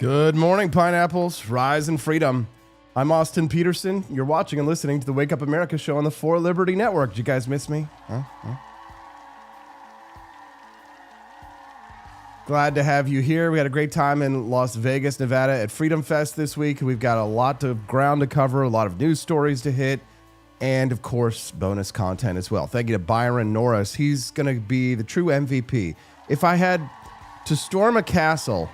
Good morning, pineapples. Rise in freedom. I'm Austin Peterson. You're watching and listening to the Wake Up America show on the For Liberty Network. Did you guys miss me? Huh? Glad to have you here. We had a great time in Las Vegas, Nevada at FreedomFest this week. We've got a lot of ground to cover, a lot of news stories to hit, and of course, bonus content as well. Thank you to Byron Norris. He's going to be the true MVP. If I had to storm a castle,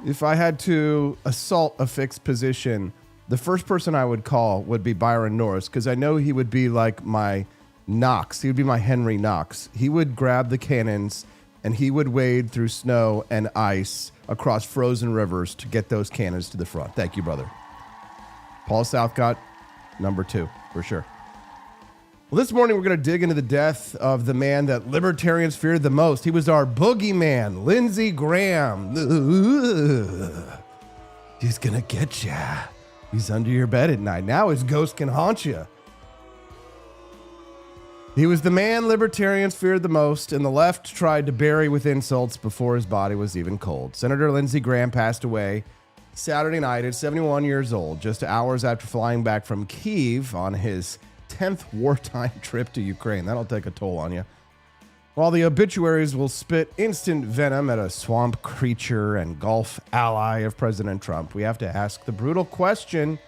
if I had to assault a fixed position, the first person I would call would be Byron Norris, because I know he would be like my Knox. He would be my Henry Knox. He would grab the cannons and he would wade through snow and ice across frozen rivers to get those cannons to the front. Thank you, brother. Paul Southcott, number 2, for sure. Well, this morning we're going to dig into the death of the man that libertarians feared the most. He was our boogeyman, Lindsey Graham. He's going to get you. He's under your bed at night. Now his ghost can haunt you. He was the man libertarians feared the most, and the left tried to bury with insults before his body was even cold. Senator Lindsey Graham passed away Saturday night at 71 years old, just hours after flying back from Kyiv on his 10th wartime trip to Ukraine. That'll take a toll on you. While the obituaries will spit instant venom at a swamp creature and Gulf ally of President Trump, we have to ask the brutal question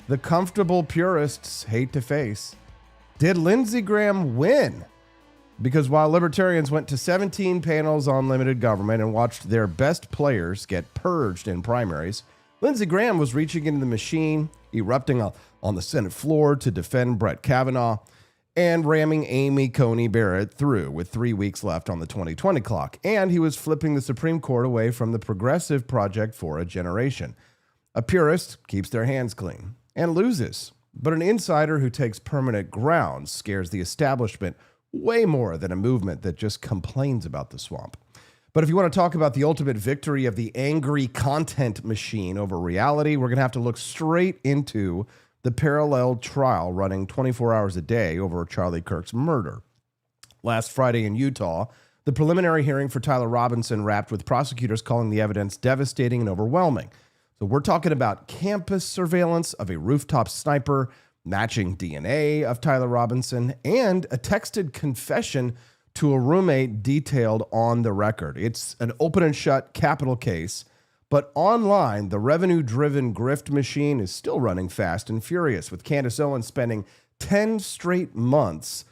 the comfortable purists hate to face. Did Lindsey Graham win? Because while libertarians went to 17 panels on limited government and watched their best players get purged in primaries, Lindsey Graham was reaching into the machine, erupting on the Senate floor to defend Brett Kavanaugh, and ramming Amy Coney Barrett through with 3 weeks left on the 2020 clock. And he was flipping the Supreme Court away from the progressive project for a generation. A purist keeps their hands clean and loses. But an insider who takes permanent ground scares the establishment way more than a movement that just complains about the swamp. But if you want to talk about the ultimate victory of the angry content machine over reality, we're going to have to look straight into the parallel trial running 24 hours a day over Charlie Kirk's murder. Last Friday in Utah, the preliminary hearing for Tyler Robinson wrapped with prosecutors calling the evidence devastating and overwhelming. So we're talking about campus surveillance of a rooftop sniper, matching DNA of Tyler Robinson, and a texted confession to a roommate detailed on the record. It's an open and shut capital case, but online, the revenue-driven grift machine is still running fast and furious, with Candace Owens spending 10 straight months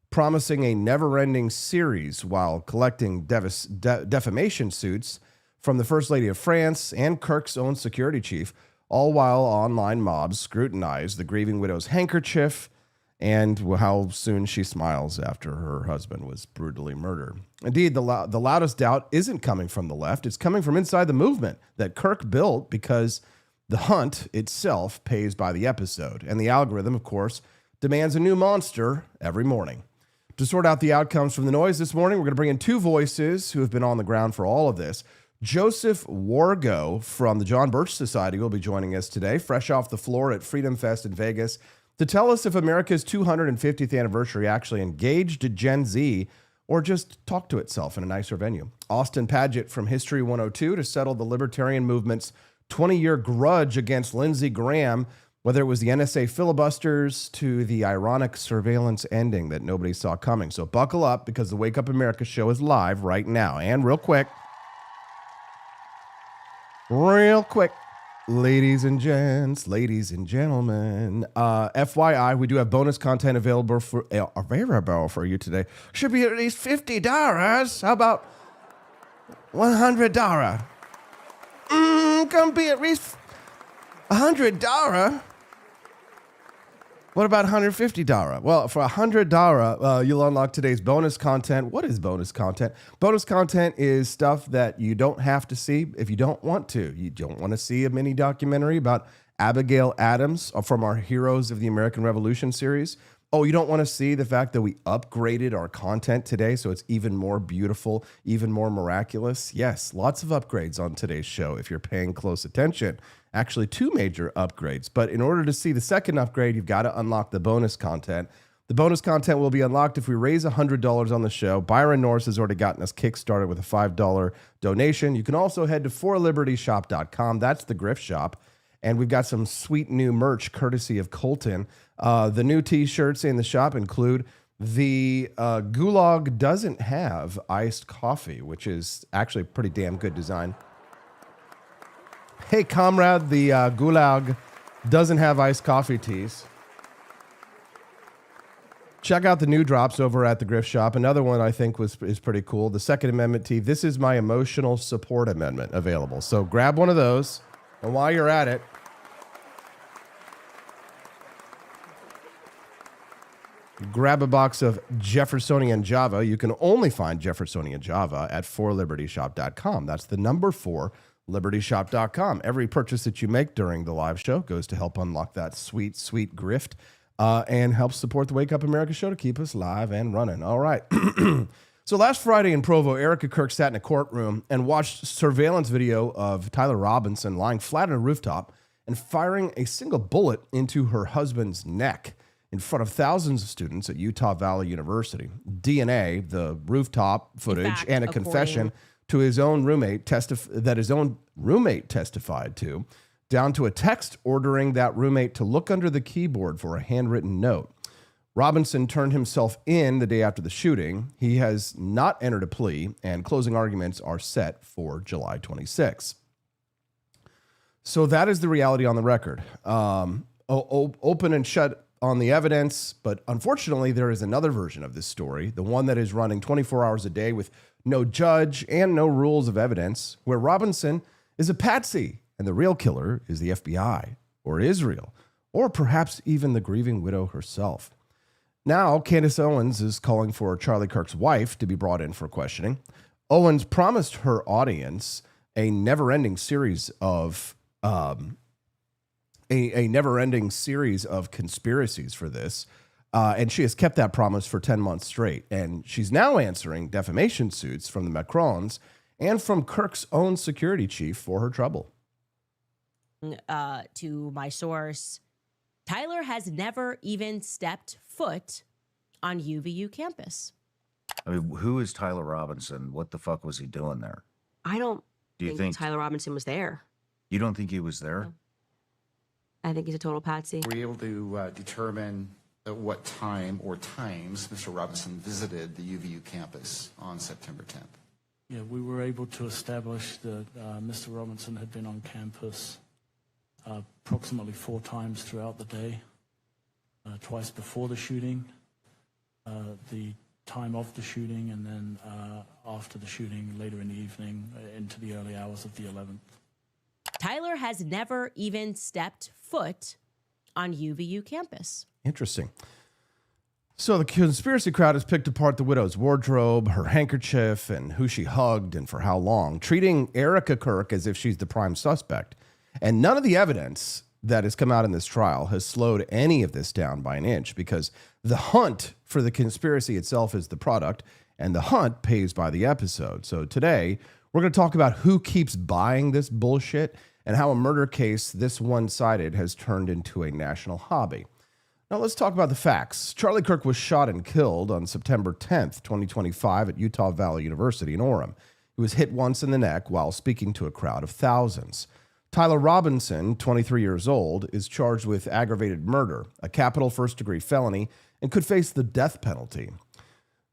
promising a never-ending series while collecting defamation suits from the First Lady of France and Kirk's own security chief, all while online mobs scrutinize the grieving widow's handkerchief and how soon she smiles after her husband was brutally murdered. Indeed, the loudest doubt isn't coming from the left. It's coming from inside the movement that Kirk built, because the hunt itself pays by the episode. And the algorithm, of course, demands a new monster every morning. To sort out the outcomes from the noise this morning, we're going to bring in 2 voices who have been on the ground for all of this. Joseph Wargo from the John Birch Society will be joining us today, fresh off the floor at FreedomFest in Vegas, to tell us if America's 250th anniversary actually engaged Gen Z or just talked to itself in a nicer venue. Austin Padgett from History 102 to settle the libertarian movement's 20-year grudge against Lindsey Graham, whether it was the NSA filibusters to the ironic surveillance ending that nobody saw coming. So buckle up, because the Wake Up America show is live right now. And real quick, ladies and gents, ladies and gentlemen, FYI, we do have bonus content available for you today. Should be at least $50. How about $100? Gonna be at least $100. What about $150? Well, for $100, you'll unlock today's bonus content. What is bonus content? Bonus content is stuff that you don't have to see if you don't want to. You don't want to see a mini documentary about Abigail Adams from our Heroes of the American Revolution series. Oh, you don't want to see the fact that we upgraded our content today so it's even more beautiful, even more miraculous? Yes, lots of upgrades on today's show if you're paying close attention. Actually, 2 major upgrades. But in order to see the second upgrade, you've got to unlock the bonus content. The bonus content will be unlocked if we raise $100 on the show. Byron Norris has already gotten us kickstarted with a $5 donation. You can also head to forlibertyshop.com. That's the Grift Shop. And we've got some sweet new merch courtesy of Colton. The new t-shirts in the shop include the Gulag doesn't have iced coffee, which is actually a pretty damn good design. Hey, comrade, the Gulag doesn't have iced coffee tees. Check out the new drops over at the Grift Shop. Another one I think is pretty cool. The Second Amendment tee. This is my emotional support amendment available. So grab one of those. And while you're at it, grab a box of Jeffersonian Java. You can only find Jeffersonian Java at forlibertyshop.com. That's the number 4, libertyshop.com. Every purchase that you make during the live show goes to help unlock that sweet, sweet grift. And helps support the Wake Up America show to keep us live and running. All right. So last Friday in Provo, Erica Kirk sat in a courtroom and watched surveillance video of Tyler Robinson lying flat on a rooftop and firing a single bullet into her husband's neck in front of thousands of students at Utah Valley University. DNA, the rooftop footage, and a confession to his own roommate that his own roommate testified to, down to a text ordering that roommate to look under the keyboard for a handwritten note. Robinson turned himself in the day after the shooting. He has not entered a plea, and closing arguments are set for July 26. So that is the reality on the record. Open and shut on the evidence, but unfortunately there is another version of this story, the one that is running 24 hours a day with no judge and no rules of evidence, where Robinson is a patsy, and the real killer is the FBI or Israel, or perhaps even the grieving widow herself. Now, Candace Owens is calling for Charlie Kirk's wife to be brought in for questioning. Owens promised her audience a never-ending series of never-ending series of conspiracies for this, and she has kept that promise for 10 months straight. And she's now answering defamation suits from the Macrons and from Kirk's own security chief for her trouble. To my source, Tyler has never even stepped foot on UVU campus. I mean, who is Tyler Robinson? What the fuck was he doing there? I don't Do you think Tyler Robinson was there. You don't think he was there? No. I think he's a total patsy. Were you able to determine at what time or times Mr. Robinson visited the UVU campus on September 10th? Yeah, we were able to establish that Mr. Robinson had been on campus approximately 4 times throughout the day, twice before the shooting, the time of the shooting, and then after the shooting later in the evening into the early hours of the 11th. Tyler has never even stepped foot on UVU campus. Interesting. So the conspiracy crowd has picked apart the widow's wardrobe, her handkerchief, and who she hugged and for how long, treating Erica Kirk as if she's the prime suspect. And none of the evidence that has come out in this trial has slowed any of this down by an inch, because the hunt for the conspiracy itself is the product, and the hunt pays by the episode. So today, we're going to talk about who keeps buying this bullshit and how a murder case this one-sided has turned into a national hobby. Now let's talk about the facts. Charlie Kirk was shot and killed on September 10th, 2025 at Utah Valley University in Orem. He was hit once in the neck while speaking to a crowd of thousands. Tyler Robinson, 23 years old, is charged with aggravated murder, a capital first-degree felony, and could face the death penalty.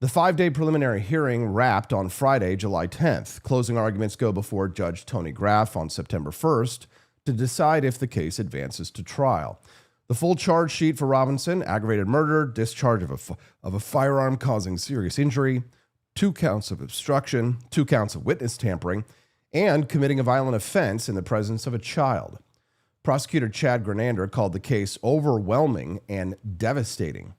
The 5-day preliminary hearing wrapped on Friday, July 10th. Closing arguments go before Judge Tony Graff on September 1st to decide if the case advances to trial. The full charge sheet for Robinson: aggravated murder, discharge of a firearm causing serious injury, 2 counts of obstruction, 2 counts of witness tampering, and committing a violent offense in the presence of a child. Prosecutor Chad Grenander called the case overwhelming and devastating.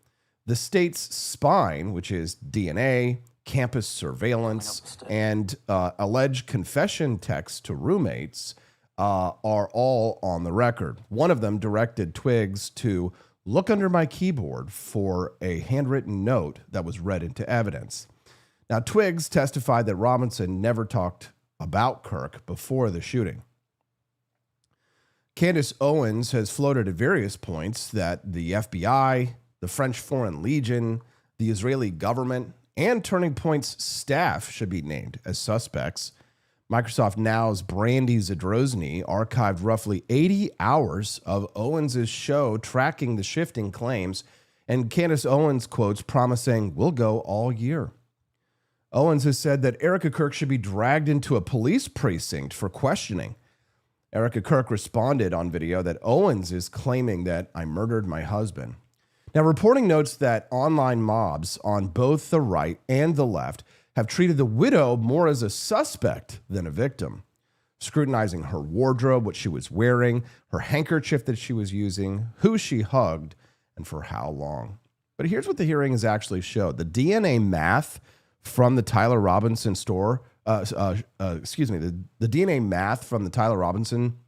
The state's spine, which is DNA, campus surveillance, and alleged confession texts to roommates, are all on the record. One of them directed Twiggs to look under my keyboard for a handwritten note that was read into evidence. Now, Twiggs testified that Robinson never talked about Kirk before the shooting. Candace Owens has floated at various points that the FBI, the French Foreign Legion, the Israeli government, and Turning Point's staff should be named as suspects. Microsoft Now's Brandy Zadrozny archived roughly 80 hours of Owens' show tracking the shifting claims, and Candace Owens quotes promising, "We'll go all year." Owens has said that Erica Kirk should be dragged into a police precinct for questioning. Erica Kirk responded on video that Owens is claiming that I murdered my husband. Now, reporting notes that online mobs on both the right and the left have treated the widow more as a suspect than a victim, scrutinizing her wardrobe, what she was wearing, her handkerchief that she was using, who she hugged, and for how long. But here's what the hearings actually showed. The DNA math from the Tyler Robinson the DNA math from the Tyler Robinson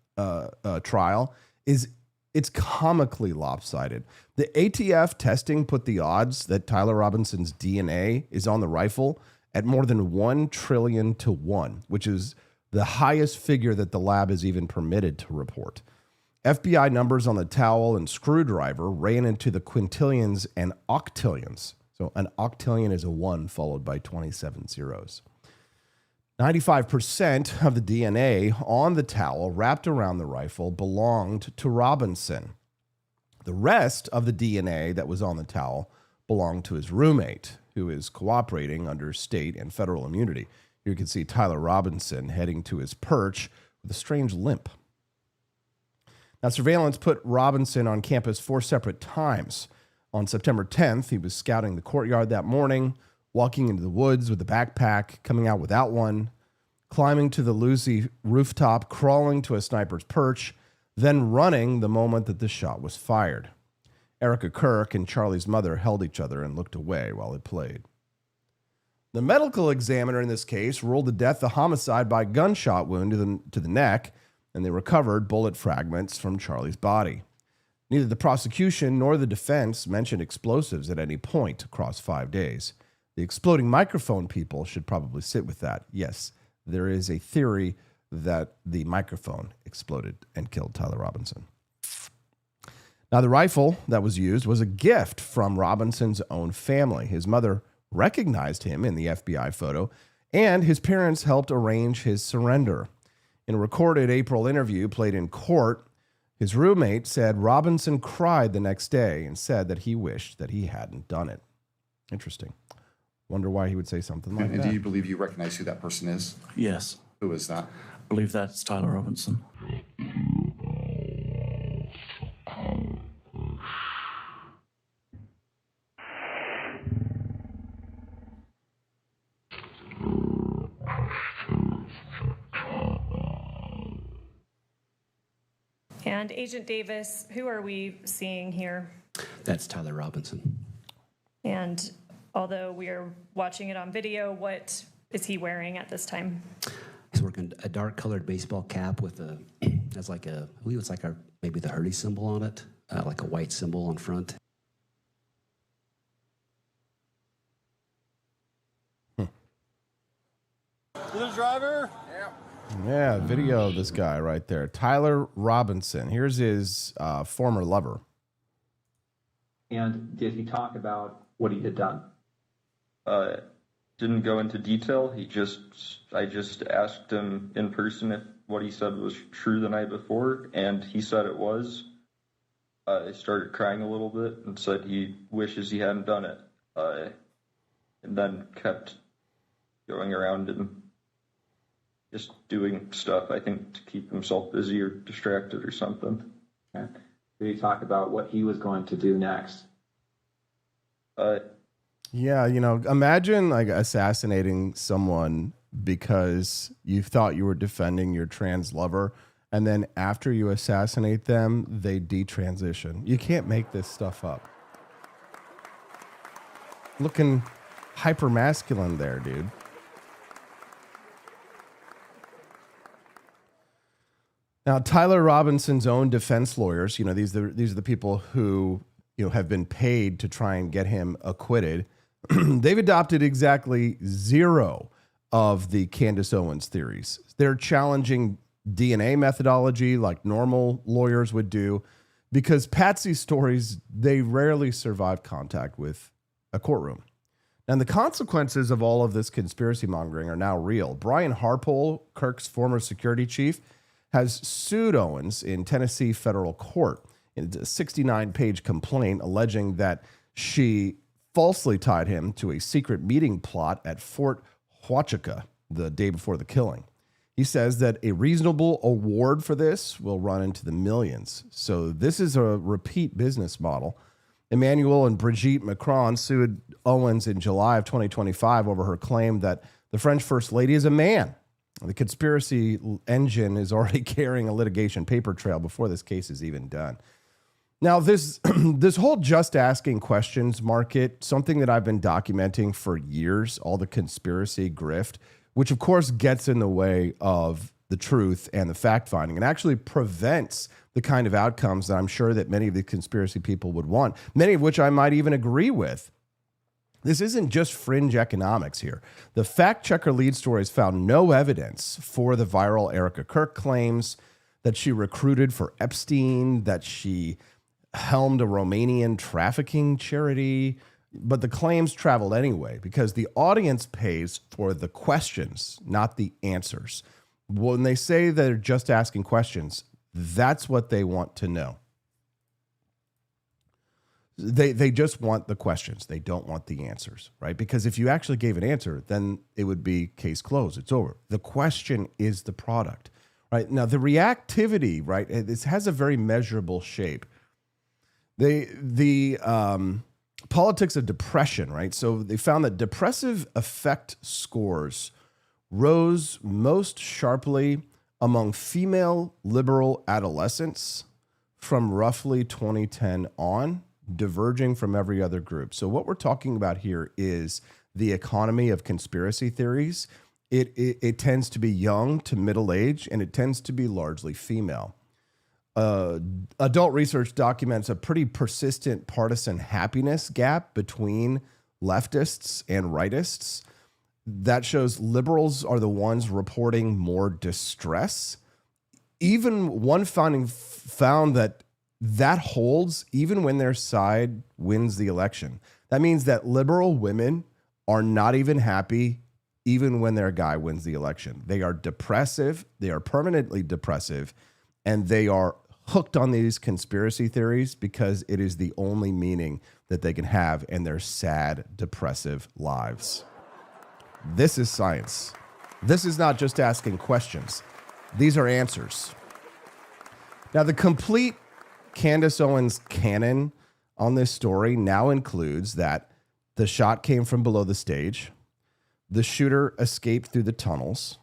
trial it's comically lopsided. The ATF testing put the odds that Tyler Robinson's DNA is on the rifle at more than 1 trillion to 1, which is the highest figure that the lab is even permitted to report. FBI numbers on the towel and screwdriver ran into the quintillions and octillions. So an octillion is a 1 followed by 27 zeros. 95% of the DNA on the towel wrapped around the rifle belonged to Robinson. The rest of the DNA that was on the towel belonged to his roommate, who is cooperating under state and federal immunity. Here you can see Tyler Robinson heading to his perch with a strange limp. Now, surveillance put Robinson on campus 4 separate times. On September 10th, he was scouting the courtyard that morning, walking into the woods with a backpack, coming out without one, climbing to the Lucy rooftop, crawling to a sniper's perch, then running the moment that the shot was fired. Erica Kirk and Charlie's mother held each other and looked away while it played. The medical examiner in this case ruled the death a homicide by gunshot wound to the neck, and they recovered bullet fragments from Charlie's body. Neither the prosecution nor the defense mentioned explosives at any point across 5 days. The exploding microphone people should probably sit with that. Yes, there is a theory that the microphone exploded and killed Tyler Robinson. Now, the rifle that was used was a gift from Robinson's own family. His mother recognized him in the FBI photo, and his parents helped arrange his surrender. In a recorded April interview played in court, his roommate said Robinson cried the next day and said that he wished that he hadn't done it. Interesting. Wonder why he would say something like that. And do you believe you recognize who that person is? Yes. Who is that? I believe that's Tyler Robinson. And Agent Davis, who are we seeing here? That's Tyler Robinson. And although we are watching it on video, what is he wearing at this time? He's working a dark colored baseball cap with has like I believe it's like maybe the Hurdy symbol on it, like a white symbol on front. The driver? Yeah, video of this guy right there. Tyler Robinson. Here's his former lover. And did he talk about what he had done? Didn't go into detail. I just asked him in person if what he said was true the night before, and he said it was. I started crying a little bit and said he wishes he hadn't done it. And then kept going around and just doing stuff, I think, to keep himself busy or distracted or something. Okay. Did he talk about what he was going to do next? Yeah, imagine like assassinating someone because you thought you were defending your trans lover, and then after you assassinate them, they detransition. You can't make this stuff up. Looking hyper masculine there, dude. Now, Tyler Robinson's own defense lawyers, these are the people who have been paid to try and get him acquitted. They've adopted exactly 0 of the Candace Owens theories. They're challenging DNA methodology like normal lawyers would do. because Patsy's stories, they rarely survive contact with a courtroom. And the consequences of all of this conspiracy mongering are now real. Brian Harpole, Kirk's former security chief, has sued Owens in Tennessee federal court in a 69-page complaint alleging that she falsely tied him to a secret meeting plot at Fort Huachuca the day before the killing. He says that a reasonable award for this will run into the millions. So this is a repeat business model. Emmanuel and Brigitte Macron sued Owens in July of 2025 over her claim that the French First Lady is a man. The conspiracy engine is already carrying a litigation paper trail before this case is even done. Now, this whole just asking questions market, something that I've been documenting for years, all the conspiracy grift, which of course gets in the way of the truth and the fact finding and actually prevents the kind of outcomes that I'm sure that many of the conspiracy people would want, many of which I might even agree with. This isn't just fringe economics here. The fact checker lead stories found no evidence for the viral Erica Kirk claims that she recruited for Epstein, that she helmed a Romanian trafficking charity, but the claims traveled anyway because the audience pays for the questions, not the answers. When they say they're just asking questions, that's what they want to know. They just want the questions. They don't want the answers, right? Because if you actually gave an answer, then it would be case closed. It's over. The question is the product, right? Now, the reactivity, right, this has a very measurable shape. The politics of depression, right? So they found that depressive affect scores rose most sharply among female liberal adolescents from roughly 2010 on, diverging from every other group. So what we're talking about here is the economy of conspiracy theories. It tends to be young to middle age, and it tends to be largely female. Adult research documents a pretty persistent partisan happiness gap between leftists and rightists. That shows liberals are the ones reporting more distress. Even one finding found that holds even when their side wins the election. That means that liberal women are not even happy even when their guy wins the election. They are depressive, they are permanently depressive, and they are hooked on these conspiracy theories because it is the only meaning that they can have in their sad, depressive lives. This is science. This is not just asking questions. These are answers. Now, the complete Candace Owens canon on this story now includes that the shot came from below the stage, the shooter escaped through the tunnels,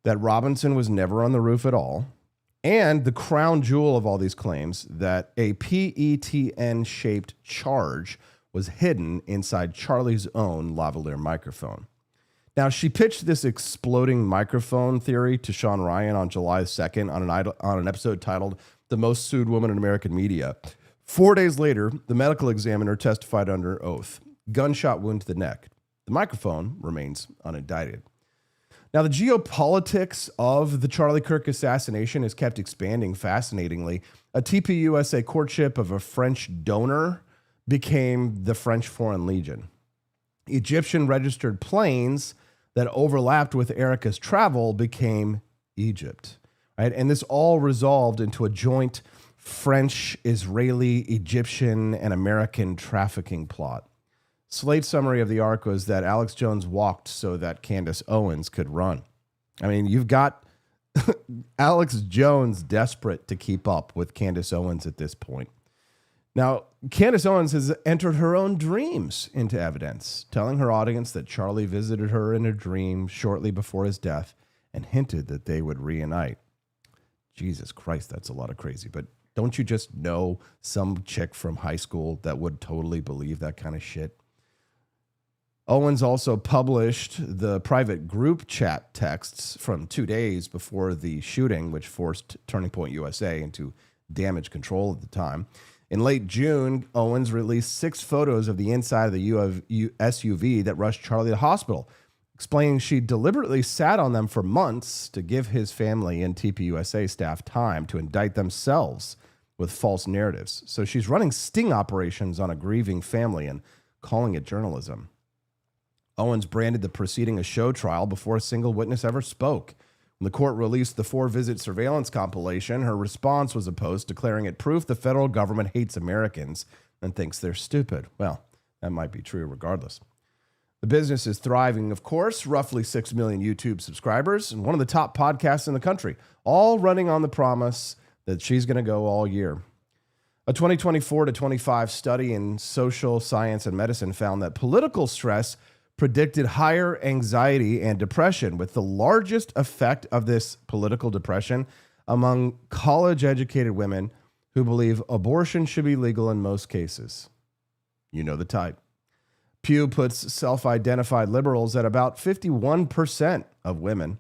that Robinson was never on the roof at all, and the crown jewel of all these claims, that a PETN-shaped charge was hidden inside Charlie's own lavalier microphone. Now, she pitched this exploding microphone theory to Sean Ryan on July 2nd on an episode titled "The Most Sued Woman in American Media." 4 days later, the medical examiner testified under oath. Gunshot wound to the neck. The microphone remains unindicted. Now, the geopolitics of the Charlie Kirk assassination has kept expanding fascinatingly. A TPUSA courtship of a French donor became the French Foreign Legion. Egyptian registered planes that overlapped with Erica's travel became Egypt, right? And this all resolved into a joint French, Israeli, Egyptian, and American trafficking plot. Slate's summary of the arc was that Alex Jones walked so that Candace Owens could run. I mean, you've got Alex Jones desperate to keep up with Candace Owens at this point. Now, Candace Owens has entered her own dreams into evidence, telling her audience that Charlie visited her in a dream shortly before his death and hinted that they would reunite. Jesus Christ, that's a lot of crazy. But don't you just know some chick from high school that would totally believe that kind of shit? Owens also published the private group chat texts from 2 days before the shooting, which forced Turning Point USA into damage control at the time. In late June, Owens released 6 photos of the inside of the SUV that rushed Charlie to the hospital, explaining she deliberately sat on them for months to give his family and TPUSA staff time to indict themselves with false narratives. So she's running sting operations on a grieving family and calling it journalism. Owens branded the proceeding a show trial before a single witness ever spoke. When the court released the 4-visit surveillance compilation, her response was a post declaring it proof the federal government hates Americans and thinks they're stupid. Well, that might be true regardless. The business is thriving, of course, roughly 6 million YouTube subscribers, and one of the top podcasts in the country, all running on the promise that she's going to go all year. A 2024 to 25 study in social science and medicine found that political stress predicted higher anxiety and depression, with the largest effect of this political depression among college-educated women who believe abortion should be legal in most cases. You know the type. Pew puts self-identified liberals at about 51% of women.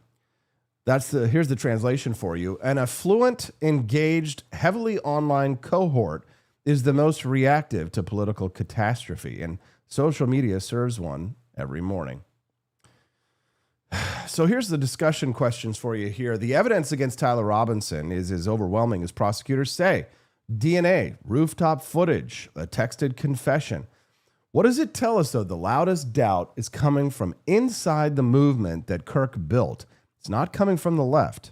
Here's the translation for you. An affluent, engaged, heavily online cohort is the most reactive to political catastrophe, and social media serves one every morning. So here's the discussion questions for you here. The evidence against Tyler Robinson is as overwhelming as prosecutors say. DNA, rooftop footage, a texted confession. What does it tell us, though? The loudest doubt is coming from inside the movement that Kirk built. It's not coming from the left.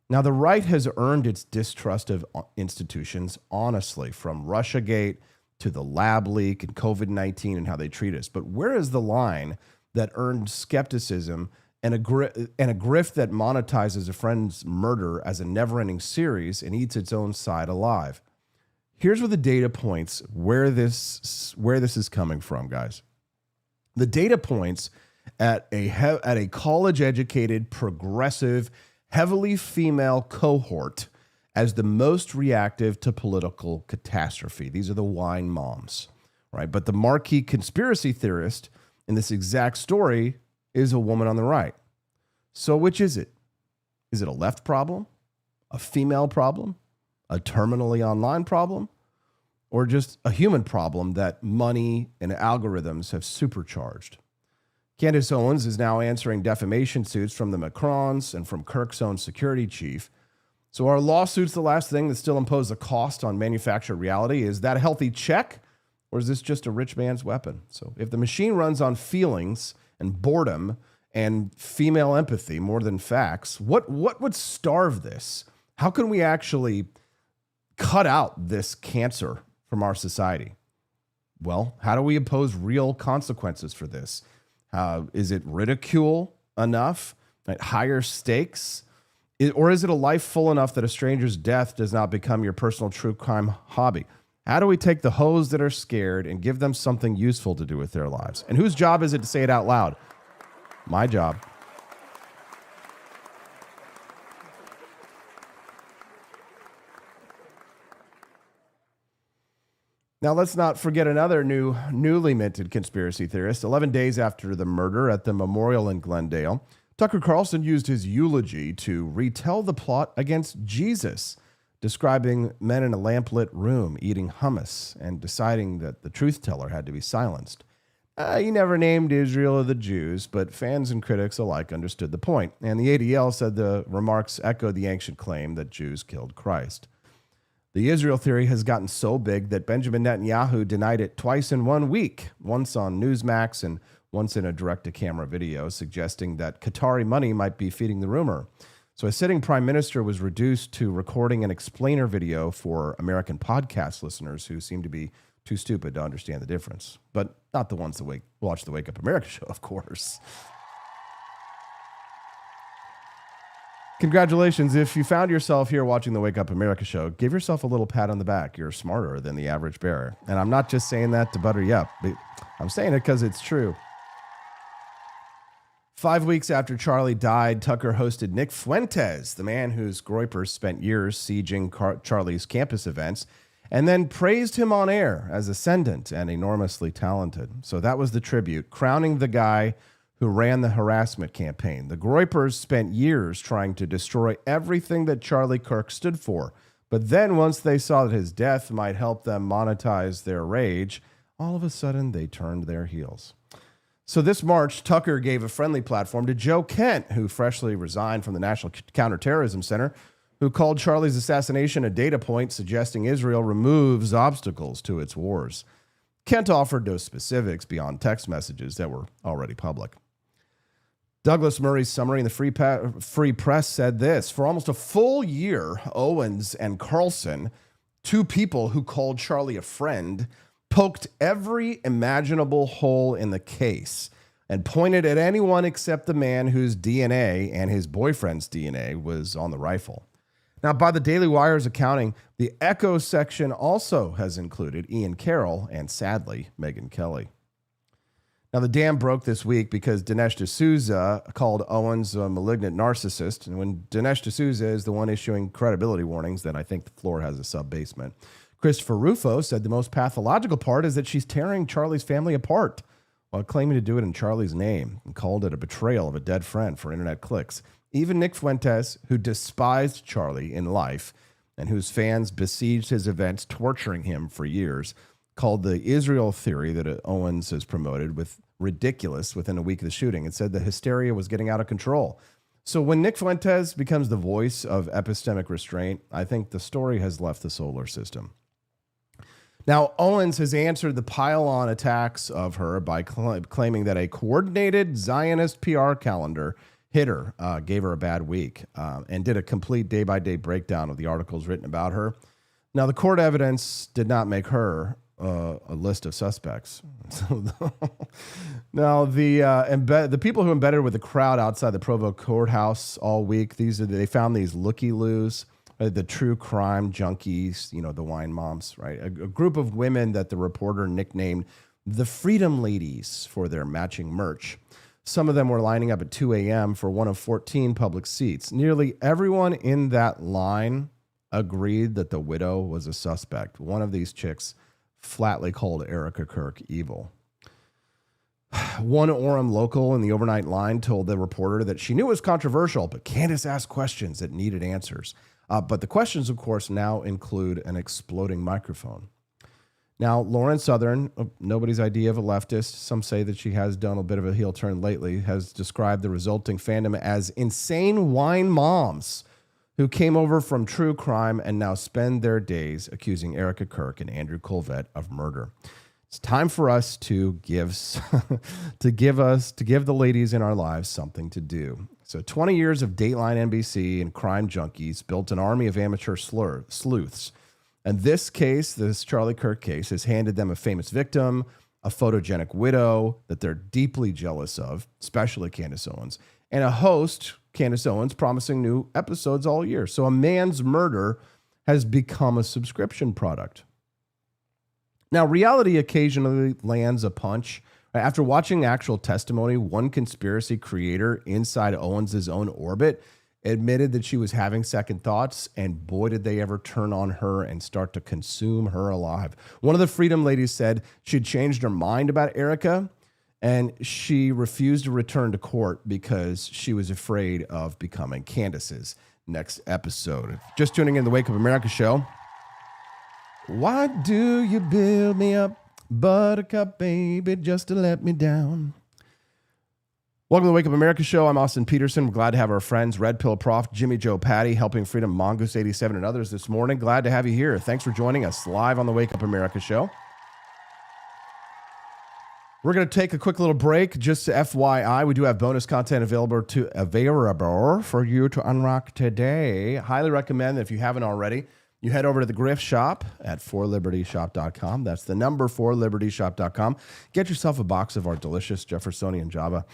Now, the right has earned its distrust of institutions, honestly, from Russiagate to the lab leak and COVID-19 and how they treat us. But where is the line that earned skepticism and a grift that monetizes a friend's murder as a never-ending series and eats its own side alive? Here's where the data points where this is coming from, guys. The data points at a college-educated, progressive, heavily female cohort as the most reactive to political catastrophe. These are the wine moms, right? But the marquee conspiracy theorist in this exact story is a woman on the right. So which is it? Is it a left problem, a female problem, a terminally online problem, or just a human problem that money and algorithms have supercharged? Candace Owens is now answering defamation suits from the Macrons and from Kirk's own security chief. So are lawsuits the last thing that still impose a cost on manufactured reality? Is that a healthy check, or is this just a rich man's weapon? So if the machine runs on feelings and boredom and female empathy more than facts, what would starve this? How can we actually cut out this cancer from our society? Well, how do we impose real consequences for this? Is it ridicule enough? Right? Higher stakes? Or is it a life full enough that a stranger's death does not become your personal true crime hobby? How do we take the hoes that are scared and give them something useful to do with their lives? And whose job is it to say it out loud? My job. Now, let's not forget another newly minted conspiracy theorist. 11 days after the murder at the memorial in Glendale, Tucker Carlson used his eulogy to retell the plot against Jesus, describing men in a lamplit room eating hummus and deciding that the truth teller had to be silenced. He never named Israel or the Jews, but fans and critics alike understood the point, and the ADL said the remarks echoed the ancient claim that Jews killed Christ. The Israel theory has gotten so big that Benjamin Netanyahu denied it twice in 1 week, once on Newsmax and once in a direct-to-camera video, suggesting that Qatari money might be feeding the rumor. So a sitting prime minister was reduced to recording an explainer video for American podcast listeners who seem to be too stupid to understand the difference. But not the ones that watch the Wake Up America show, of course. Congratulations. If you found yourself here watching the Wake Up America show, give yourself a little pat on the back. You're smarter than the average bear. And I'm not just saying that to butter you up. I'm saying it because it's true. 5 weeks after Charlie died, Tucker hosted Nick Fuentes, the man whose groypers spent years sieging Charlie's campus events, and then praised him on air as ascendant and enormously talented. So that was the tribute, crowning the guy who ran the harassment campaign. The groypers spent years trying to destroy everything that Charlie Kirk stood for. But then once they saw that his death might help them monetize their rage, all of a sudden they turned their heels. So this March, Tucker gave a friendly platform to Joe Kent, who freshly resigned from the National Counterterrorism Center, who called Charlie's assassination a data point suggesting Israel removes obstacles to its wars. Kent offered no specifics beyond text messages that were already public. Douglas Murray's summary in the Free Press said this: for almost a full year, Owens and Carlson, two people who called Charlie a friend, poked every imaginable hole in the case and pointed at anyone except the man whose DNA and his boyfriend's DNA was on the rifle. Now, by the Daily Wire's accounting, the Echo section also has included Ian Carroll and, sadly, Megyn Kelly. Now, the dam broke this week because Dinesh D'Souza called Owens a malignant narcissist. And when Dinesh D'Souza is the one issuing credibility warnings, then I think the floor has a sub-basement. Christopher Rufo said the most pathological part is that she's tearing Charlie's family apart while claiming to do it in Charlie's name, and called it a betrayal of a dead friend for internet clicks. Even Nick Fuentes, who despised Charlie in life and whose fans besieged his events, torturing him for years, called the Israel theory that Owens has promoted with ridiculous within a week of the shooting, and said the hysteria was getting out of control. So when Nick Fuentes becomes the voice of epistemic restraint, I think the story has left the solar system. Now, Owens has answered the pile-on attacks of her by claiming that a coordinated Zionist PR calendar hit her, gave her a bad week, and did a complete day-by-day breakdown of the articles written about her. Now, the court evidence did not make her a list of suspects. Now, the people who embedded with the crowd outside the Provo courthouse all week, they found these looky-loos, the true crime junkies, the wine moms, right? A group of women that the reporter nicknamed the Freedom Ladies for their matching merch. Some of them were lining up at 2 a.m. for one of 14 public seats. Nearly everyone in that line agreed that the widow was a suspect. One of these chicks flatly called Erica Kirk evil. One Orem local in the overnight line told the reporter that she knew it was controversial, but Candace asked questions that needed answers. But the questions, of course, now include an exploding microphone. Now, Lauren Southern, nobody's idea of a leftist, some say that she has done a bit of a heel turn lately, has described the resulting fandom as insane wine moms who came over from true crime and now spend their days accusing Erica Kirk and Andrew Colvett of murder. It's time for us to give the ladies in our lives something to do. So 20 years of Dateline NBC and crime junkies built an army of amateur sleuths. And this Charlie Kirk case, has handed them a famous victim, a photogenic widow that they're deeply jealous of, especially Candace Owens, and a host, Candace Owens, promising new episodes all year. So a man's murder has become a subscription product. Now, reality occasionally lands a punch. After watching actual testimony, one conspiracy creator inside Owens' own orbit admitted that she was having second thoughts, and boy, did they ever turn on her and start to consume her alive. One of the Freedom Ladies said she'd changed her mind about Erica, and she refused to return to court because she was afraid of becoming Candace's next episode. Just tuning in the Wake Up America show. Why do you build me up, buttercup baby, just to let me down? Welcome to the Wake Up America show. I'm Austin Peterson. We're glad to have our friends Red Pill Prof, Jimmy Joe Patty, Helping Freedom, Mongoose 87, and others this morning. Glad to have you here. Thanks for joining us live on the Wake Up America show. We're going to take a quick little break. Just FYI, we do have bonus content available for you to unlock today. Highly recommend that if you haven't already, you head over to the Griff Shop at forlibertyshop.com. That's the number forlibertyshop.com. Get yourself a box of our delicious Jeffersonian Java.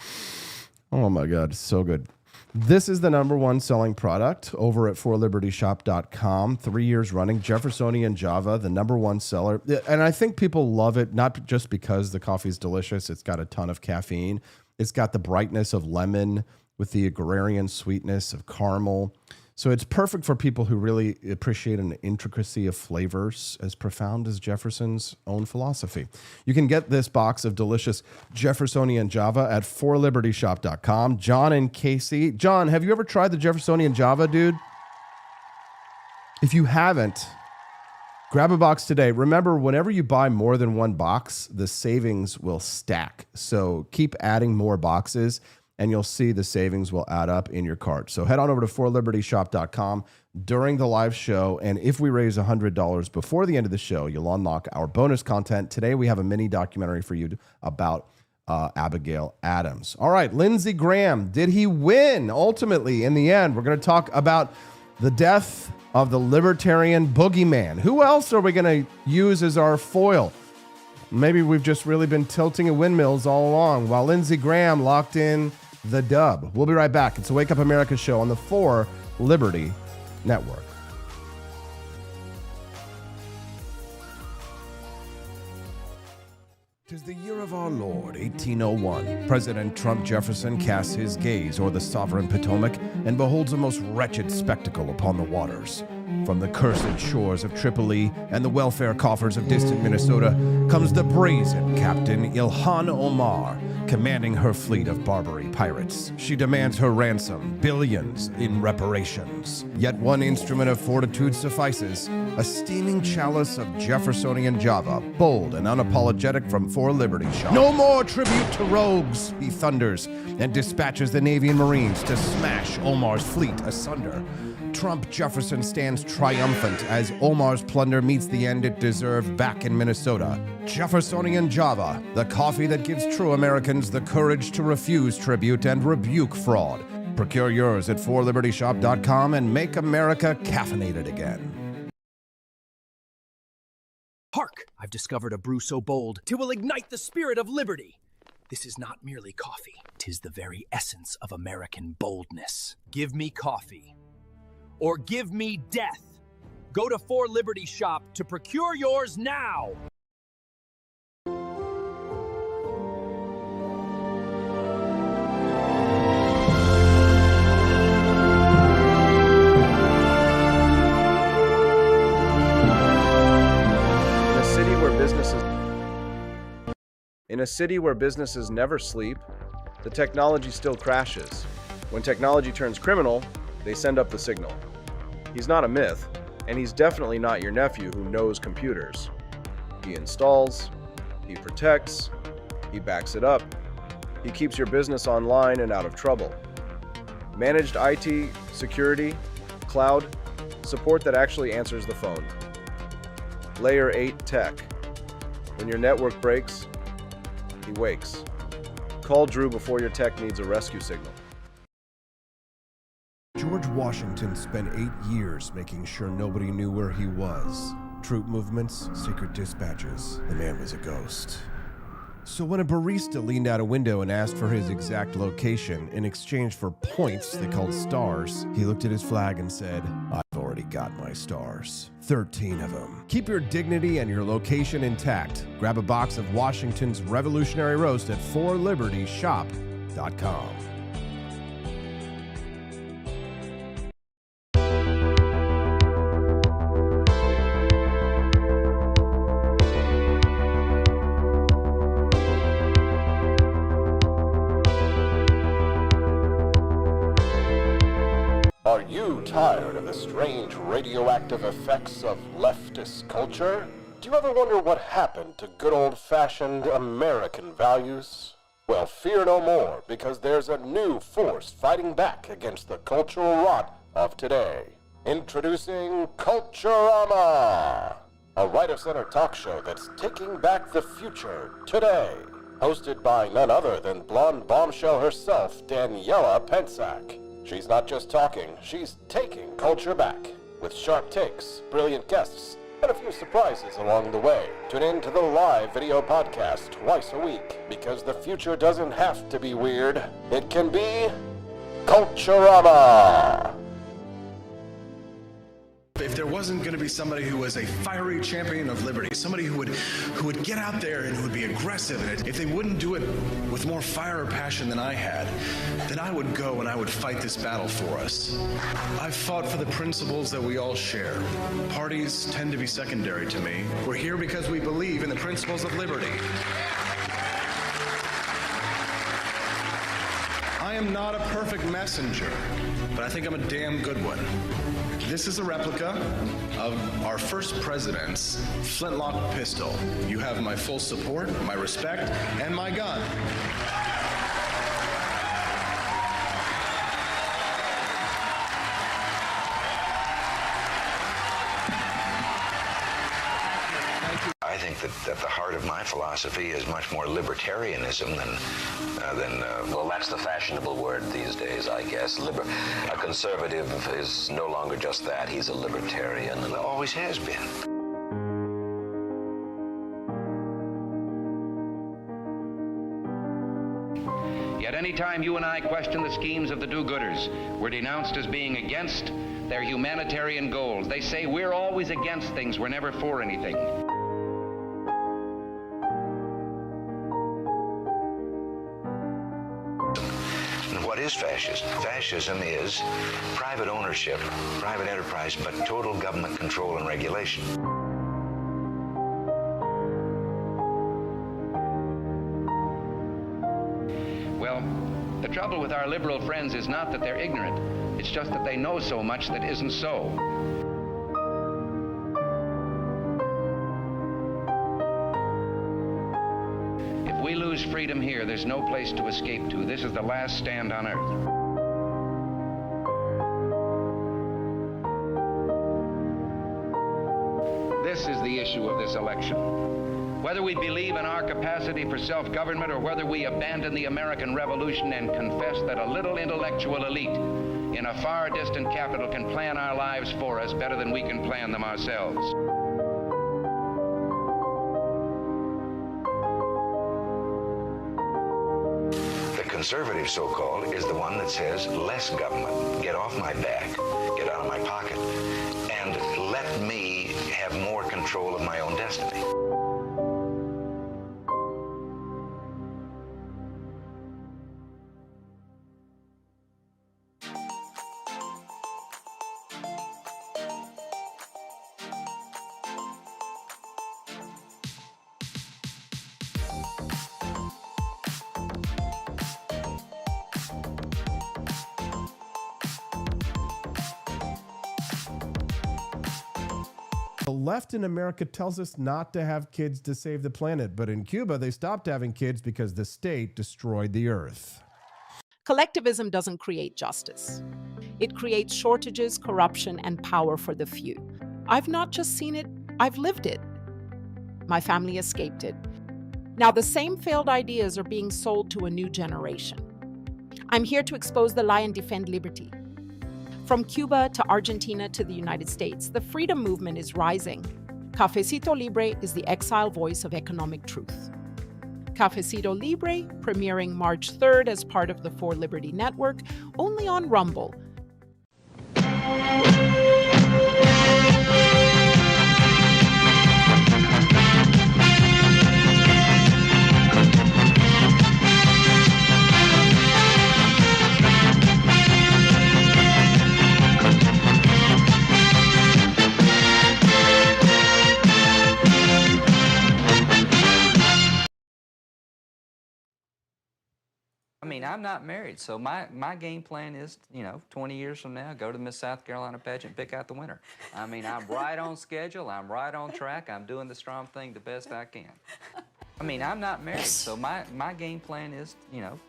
Oh my God, it's so good. This is the number one selling product over at forlibertyshop.com. 3 years running, Jeffersonian Java, the number one seller. And I think people love it, not just because the coffee is delicious. It's got a ton of caffeine. It's got the brightness of lemon with the agrarian sweetness of caramel. So it's perfect for people who really appreciate an intricacy of flavors as profound as Jefferson's own philosophy. You can get this box of delicious Jeffersonian Java at forlibertyshop.com. John and Casey. John, have you ever tried the Jeffersonian Java, dude? If you haven't, grab a box today. Remember, whenever you buy more than one box, the savings will stack. So keep adding more boxes and you'll see the savings will add up in your cart. So head on over to forlibertyshop.com during the live show, and if we raise $100 before the end of the show, you'll unlock our bonus content. Today, we have a mini documentary for you about Abigail Adams. All right, Lindsey Graham, did he win ultimately in the end? We're going to talk about the death of the Libertarian boogeyman. Who else are we going to use as our foil? Maybe we've just really been tilting at windmills all along while Lindsey Graham locked in the dub. We'll be right back. It's a Wake Up America show on the 4 Liberty Network. 'Tis the year of our Lord, 1801. President Trump Jefferson casts his gaze o'er the sovereign Potomac and beholds a most wretched spectacle upon the waters. From the cursed shores of Tripoli and the welfare coffers of distant Minnesota comes the brazen Captain Ilhan Omar, commanding her fleet of Barbary pirates. She demands her ransom, billions in reparations. Yet one instrument of fortitude suffices, a steaming chalice of Jeffersonian Java, bold and unapologetic from 4 Liberty Shop. No more tribute to rogues, he thunders, and dispatches the Navy and Marines to smash Omar's fleet asunder. Trump Jefferson stands triumphant as Omar's plunder meets the end it deserved back in Minnesota. Jeffersonian Java, the coffee that gives true Americans the courage to refuse tribute and rebuke fraud. Procure yours at forlibertyshop.com and make America caffeinated again. Hark! I've discovered a brew so bold, 'twill ignite the spirit of liberty. This is not merely coffee, 'tis the very essence of American boldness. Give me coffee, or give me death. Go to 4 Liberty Shop to procure yours now. In a city where businesses never sleep, the technology still crashes. When technology turns criminal, they send up the signal. He's not a myth, and he's definitely not your nephew who knows computers. He installs, he protects, he backs it up, he keeps your business online and out of trouble. Managed IT, security, cloud, support that actually answers the phone. Layer 8 tech. When your network breaks, he wakes. Call Drew before your tech needs a rescue signal. George Washington spent 8 years making sure nobody knew where he was. Troop movements, secret dispatches. The man was a ghost. So when a barista leaned out a window and asked for his exact location in exchange for points they called stars, he looked at his flag and said, I've already got my stars. 13 of them. Keep your dignity and your location intact. Grab a box of Washington's Revolutionary Roast at forlibertyshop.com. Are you tired of the strange radioactive effects of leftist culture? Do you ever wonder what happened to good old-fashioned American values? Well, fear no more, because there's a new force fighting back against the cultural rot of today. Introducing Culturama, a right-of-center talk show that's taking back the future today. Hosted by none other than blonde bombshell herself, Daniela Pensack. She's not just talking, she's taking culture back. With sharp takes, brilliant guests, and a few surprises along the way. Tune in to the live video podcast twice a week, because the future doesn't have to be weird. It can be Culturama. If there wasn't going to be somebody who was a fiery champion of liberty, somebody who would get out there and who would be aggressive, and if they wouldn't do it with more fire or passion than I had, then I would go and I would fight this battle for us. I've fought for the principles that we all share. Parties tend to be secondary to me. We're here because we believe in the principles of liberty. I am not a perfect messenger, but I think I'm a damn good one. This is a replica of our first president's flintlock pistol. You have my full support, my respect, and my gun. at the heart of my philosophy is much more libertarianism than well, that's the fashionable word these days, I guess. A conservative is no longer just that. He's a libertarian. And always has been. Yet any time you and I question the schemes of the do-gooders, we're denounced as being against their humanitarian goals. They say we're always against things, we're never for anything. And what is fascism? Fascism is private ownership, private enterprise, but total government control and regulation. Well, the trouble with our liberal friends is not that they're ignorant. It's just that they know so much that isn't so. If we lose freedom here, there's no place to escape to. This is the last stand on earth. This is the issue of this election. Whether we believe in our capacity for self-government or whether we abandon the American Revolution and confess that a little intellectual elite in a far distant capital can plan our lives for us better than we can plan them ourselves. The conservative, so-called, is the one that says less government, get off my back, get out of my pocket, and let me have more control of my own destiny. The left in America tells us not to have kids to save the planet, but in Cuba, they stopped having kids because the state destroyed the earth. Collectivism doesn't create justice. It creates shortages, corruption, and power for the few. I've not just seen it, I've lived it. My family escaped it. Now the same failed ideas are being sold to a new generation. I'm here to expose the lie and defend liberty. From Cuba to Argentina to the United States, the freedom movement is rising. Cafecito Libre is the exile voice of economic truth. Cafecito Libre, premiering March 3rd as part of the For Liberty Network, only on Rumble. I mean, I'm not married, so my game plan is, 20 years from now, go to Miss South Carolina pageant, pick out the winner. I mean, I'm right on schedule, I'm right on track, I'm doing the strong thing the best I can. I mean, I'm not married, so my game plan is,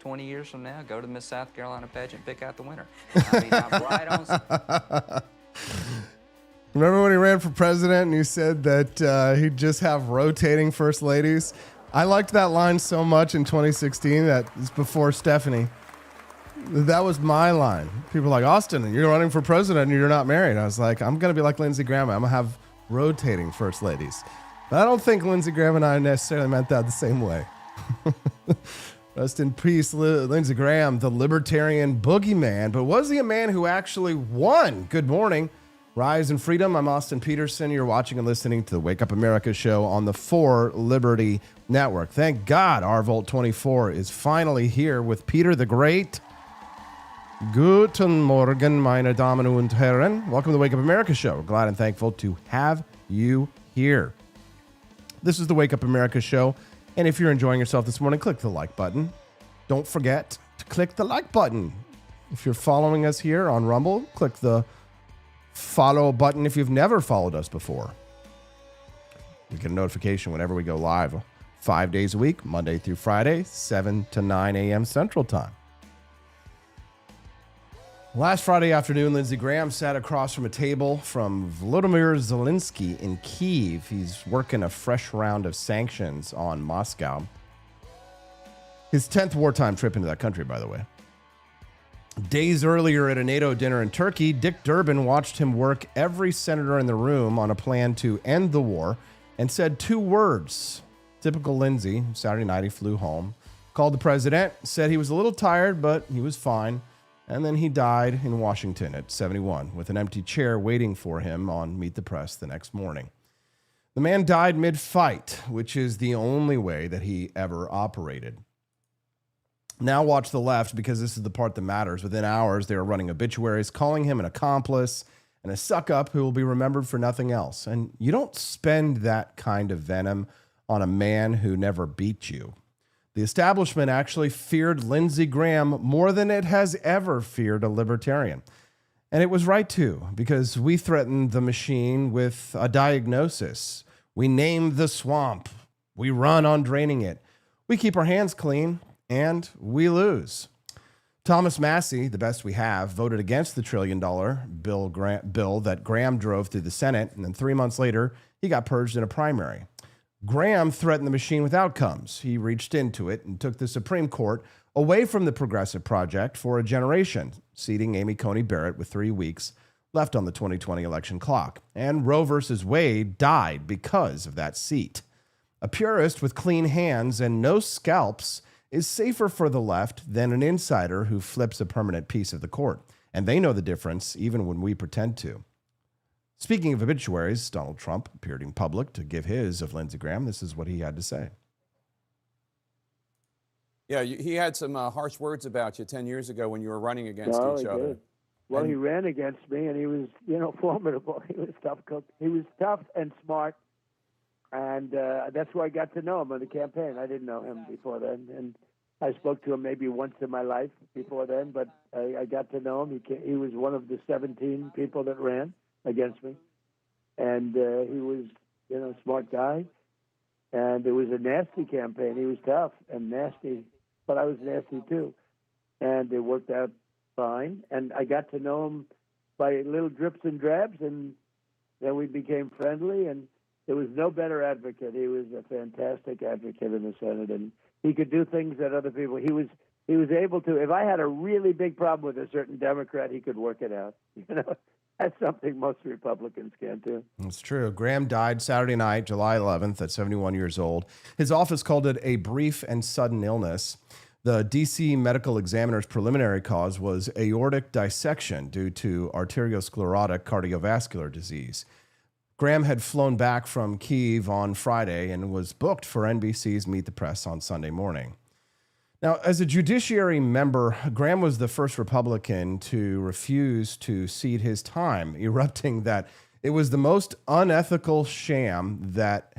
20 years from now, go to Miss South Carolina pageant, pick out the winner. I mean, I'm right on. Remember when he ran for president and he said that he'd just have rotating first ladies? I liked that line so much in 2016. That is before Stephanie. That was my line. People were like, Austin, you're running for president and you're not married. I was like, I'm going to be like Lindsey Graham. I'm going to have rotating first ladies. But I don't think Lindsey Graham and I necessarily meant that the same way. Rest in peace, Lindsey Graham, the libertarian boogeyman. But was he a man who actually won? Good morning. Rise and Freedom. I'm Austin Peterson. You're watching and listening to the Wake Up America show on the For Liberty Network. Thank God R-Volt 24 is finally here with Peter the Great. Guten Morgen, meine Damen und Herren. Welcome to the Wake Up America show. We're glad and thankful to have you here. This is the Wake Up America show. And if you're enjoying yourself this morning, click the like button. Don't forget to click the like button. If you're following us here on Rumble, click the follow button if you've never followed us before. You get a notification whenever we go live 5 days a week, Monday through Friday, 7 to 9 a.m. Central Time. Last Friday afternoon, Lindsey Graham sat across from a table from Volodymyr Zelensky in Kyiv. He's working a fresh round of sanctions on Moscow. His 10th wartime trip into that country, by the way. Days earlier at a NATO dinner in Turkey, Dick Durbin watched him work every senator in the room on a plan to end the war and said 2 words. Typical Lindsey. Saturday night, he flew home, called the president, said he was a little tired, but he was fine. And then he died in Washington at 71 with an empty chair waiting for him on Meet the Press the next morning. The man died mid-fight, which is the only way that he ever operated. Now watch the left, because this is the part that matters. Within hours, they are running obituaries, calling him an accomplice and a suck-up who will be remembered for nothing else. And you don't spend that kind of venom on a man who never beat you. The establishment actually feared Lindsey Graham more than it has ever feared a libertarian. And it was right to, because we threatened the machine with a diagnosis. We name the swamp. We run on draining it. We keep our hands clean, and we lose. Thomas Massey, the best we have, voted against the $1 trillion bill that Graham drove through the Senate, and then 3 months later, he got purged in a primary. Graham threatened the machine with outcomes. He reached into it and took the Supreme Court away from the Progressive Project for a generation, seating Amy Coney Barrett with 3 weeks left on the 2020 election clock. And Roe versus Wade died because of that seat. A purist with clean hands and no scalps is safer for the left than an insider who flips a permanent piece of the court. And they know the difference even when we pretend to. Speaking of obituaries, Donald Trump appeared in public to give his of Lindsey Graham. This is what he had to say. Yeah, he had some harsh words about you 10 years ago when you were running against each other. Did. Well, he ran against me, and he was, formidable. He was tough. He was tough and smart, and that's where I got to know him on the campaign. I didn't know him before then, and I spoke to him maybe once in my life before then, but I got to know him. He was one of the 17 people that ran against me, and he was, a smart guy, and it was a nasty campaign. He was tough and nasty, but I was nasty too, and it worked out fine. And I got to know him by little drips and drabs, and then we became friendly. And there was no better advocate. He was a fantastic advocate in the Senate, and he could do things that other people. He was able to. If I had a really big problem with a certain Democrat, he could work it out. That's something most Republicans can't do. It's true. Graham died Saturday night, July 11th, at 71 years old. His office called it a brief and sudden illness. The D.C. Medical Examiner's preliminary cause was aortic dissection due to arteriosclerotic cardiovascular disease. Graham had flown back from Kyiv on Friday and was booked for NBC's Meet the Press on Sunday morning. Now, as a judiciary member, Graham was the first Republican to refuse to cede his time, erupting that it was the most unethical sham that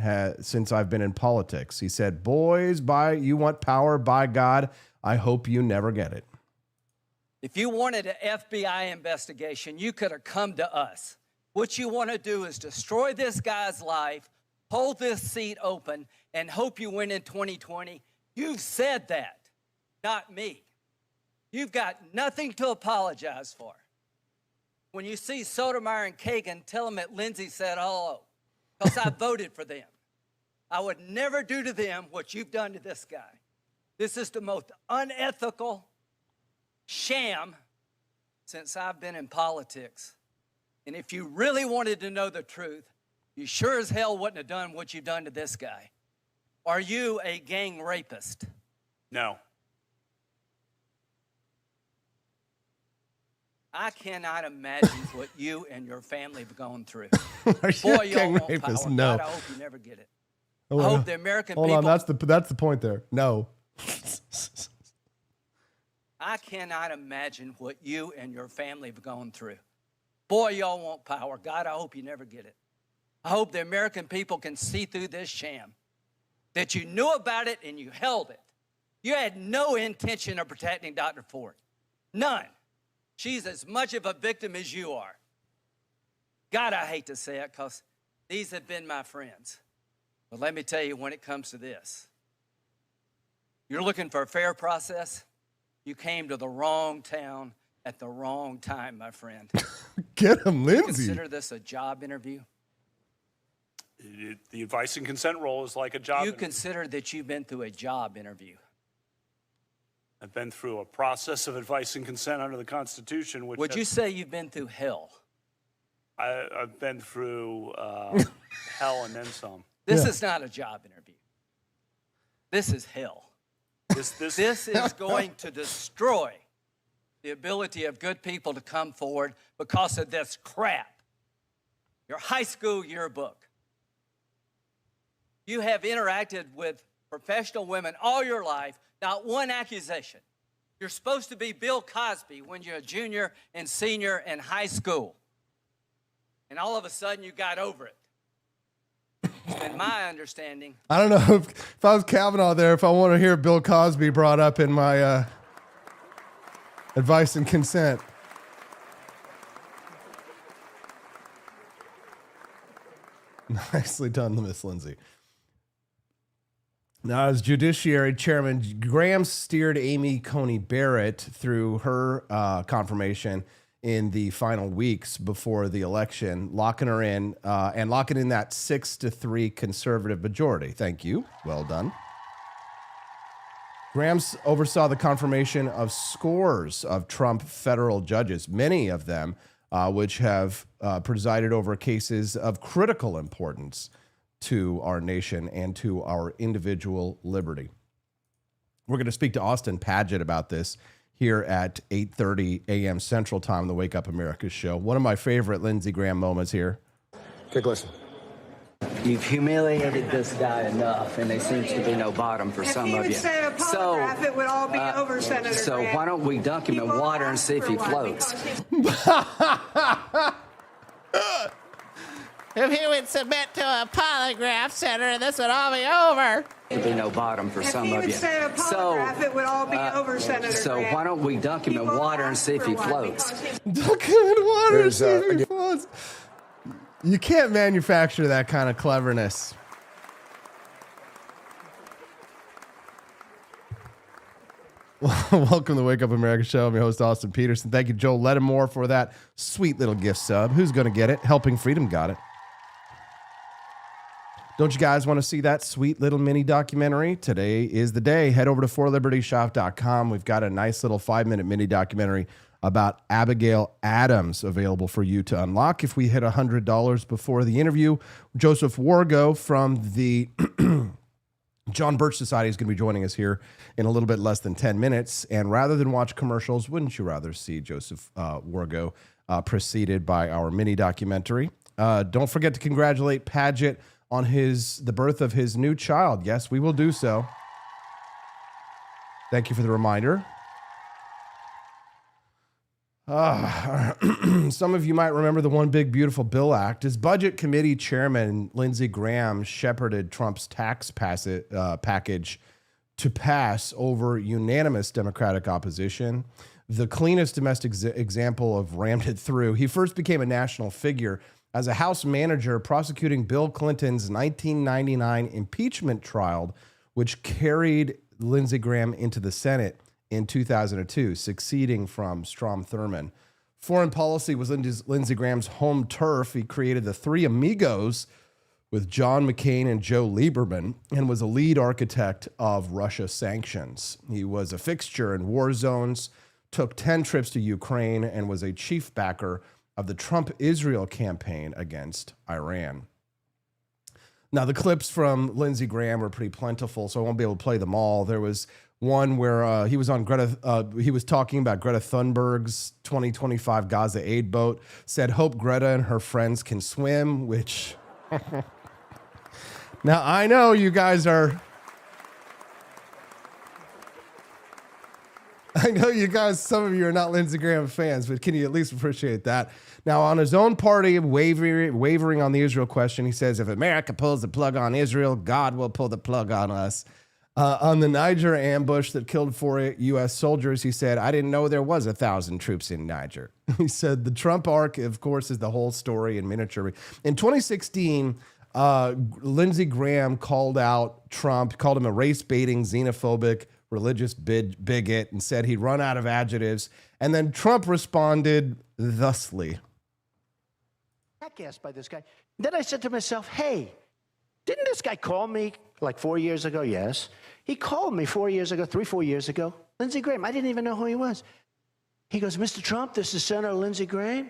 since I've been in politics. He said, "Boys, you want power, by God, I hope you never get it." If you wanted an FBI investigation, you could have come to us. What you want to do is destroy this guy's life, hold this seat open, and hope you win in 2020. You've said that. Not me. You've got nothing to apologize for. When you see Sotomayor and Kagan, tell them that Lindsey said hello, because I voted for them. I would never do to them what you've done to this guy. This is the most unethical sham since I've been in politics. And if you really wanted to know the truth, you sure as hell wouldn't have done what you've done to this guy. Are you a gang rapist? No. I cannot imagine what you and your family have gone through. Are you Boy, a y'all gang want rapist? power. No. God, I hope you never get it. Oh, I hope the American Hold people... on, that's the point there. No. I cannot imagine what you and your family have gone through. Boy, y'all want power. God, I hope you never get it. I hope the American people can see through this sham, that you knew about it and you held it. You had no intention of protecting Dr. Ford. None. She's as much of a victim as you are. God, I hate to say it because these have been my friends. But let me tell you, when it comes to this, you're looking for a fair process, you came to the wrong town at the wrong time, my friend. Get him, You Lindsey. consider this a job interview? The advice and consent role is like a job. You consider that you've been through a job interview. I've been through a process of advice and consent under the Constitution. Which Would you say you've been through hell? I've been through hell and then some. This is not a job interview. This is hell. This is going to destroy the ability of good people to come forward because of this crap. Your high school yearbook. You have interacted with professional women all your life, not one accusation. You're supposed to be Bill Cosby when you're a junior and senior in high school. And all of a sudden you got over it. It's been my understanding. I don't know if I was Kavanaugh there, if I want to hear Bill Cosby brought up in my advice and consent. Nicely done, Miss Lindsay. Now, as Judiciary Chairman, Graham steered Amy Coney Barrett through her confirmation in the final weeks before the election, locking her in and locking in that 6-3 conservative majority. Thank you. Well done. Graham oversaw the confirmation of scores of Trump federal judges, many of them which have presided over cases of critical importance to our nation and to our individual liberty. We're going to speak to Austin Padgett about this here at 8:30 a.m. Central Time on the Wake Up America show. One of my favorite Lindsey Graham moments here. Take a listen. You've humiliated this guy enough, and there seems to be no bottom for some of you. Say a polygraph, it would all be over, Senator So Graham. why don't we dunk him in water and see if he floats? If he would submit to a polygraph, Senator, this would all be over. There'd be no bottom for some he of would you. say a polygraph, it would all be over, Senator So Graham. why don't we dunk him in water and see if he floats? Dunk him in water and see if he floats. You can't manufacture that kind of cleverness. Welcome to the Wake Up America show. I'm your host, Austin Peterson. Thank you, Joel Ledamore, for that sweet little gift sub. Who's going to get it? Helping Freedom got it. Don't you guys want to see that sweet little mini documentary? Today is the day. Head over to forlibertyshop.com. We've got a nice little 5-minute mini documentary about Abigail Adams available for you to unlock if we hit $100 before the interview. Joseph Wargo from the John Birch Society is going to be joining us here in a little bit less than 10 minutes. And rather than watch commercials, wouldn't you rather see Joseph Wargo preceded by our mini documentary? Don't forget to congratulate Padgett on the birth of his new child. Yes, we will do so. Thank you for the reminder. Some of you might remember the One Big Beautiful Bill Act. As Budget Committee Chairman Lindsey Graham shepherded Trump's tax package to pass over unanimous Democratic opposition, the cleanest domestic example of rammed it through. He first became a national figure as a House manager prosecuting Bill Clinton's 1999 impeachment trial, which carried Lindsey Graham into the Senate in 2002, succeeding from Strom Thurmond. Foreign policy was Lindsey Graham's home turf. He created the Three Amigos with John McCain and Joe Lieberman and was a lead architect of Russia sanctions. He was a fixture in war zones, took 10 trips to Ukraine, and was a chief backer of the Trump-Israel campaign against Iran. Now, the clips from Lindsey Graham were pretty plentiful, so I won't be able to play them all. There was one where he was on he was talking about Greta Thunberg's 2025 Gaza aid boat, said, hope Greta and her friends can swim, which... Now, I know you guys are... I know you guys, some of you are not Lindsey Graham fans, but can you at least appreciate that? Now, on his own party, wavering on the Israel question, he says, if America pulls the plug on Israel, God will pull the plug on us. On the Niger ambush that killed 4 U.S. soldiers, he said, I didn't know there was 1,000 troops in Niger. He said, the Trump arc, of course, is the whole story in miniature. In 2016, Lindsey Graham called out Trump, called him a race-baiting, xenophobic, religious bigot, and said he'd run out of adjectives. And then Trump responded thusly. Jackassed by this guy. Then I said to myself, hey, didn't this guy call me like 4 years ago? Yes. He called me 4 years ago, 4 years ago. Lindsey Graham. I didn't even know who he was. He goes, Mr. Trump, this is Senator Lindsey Graham.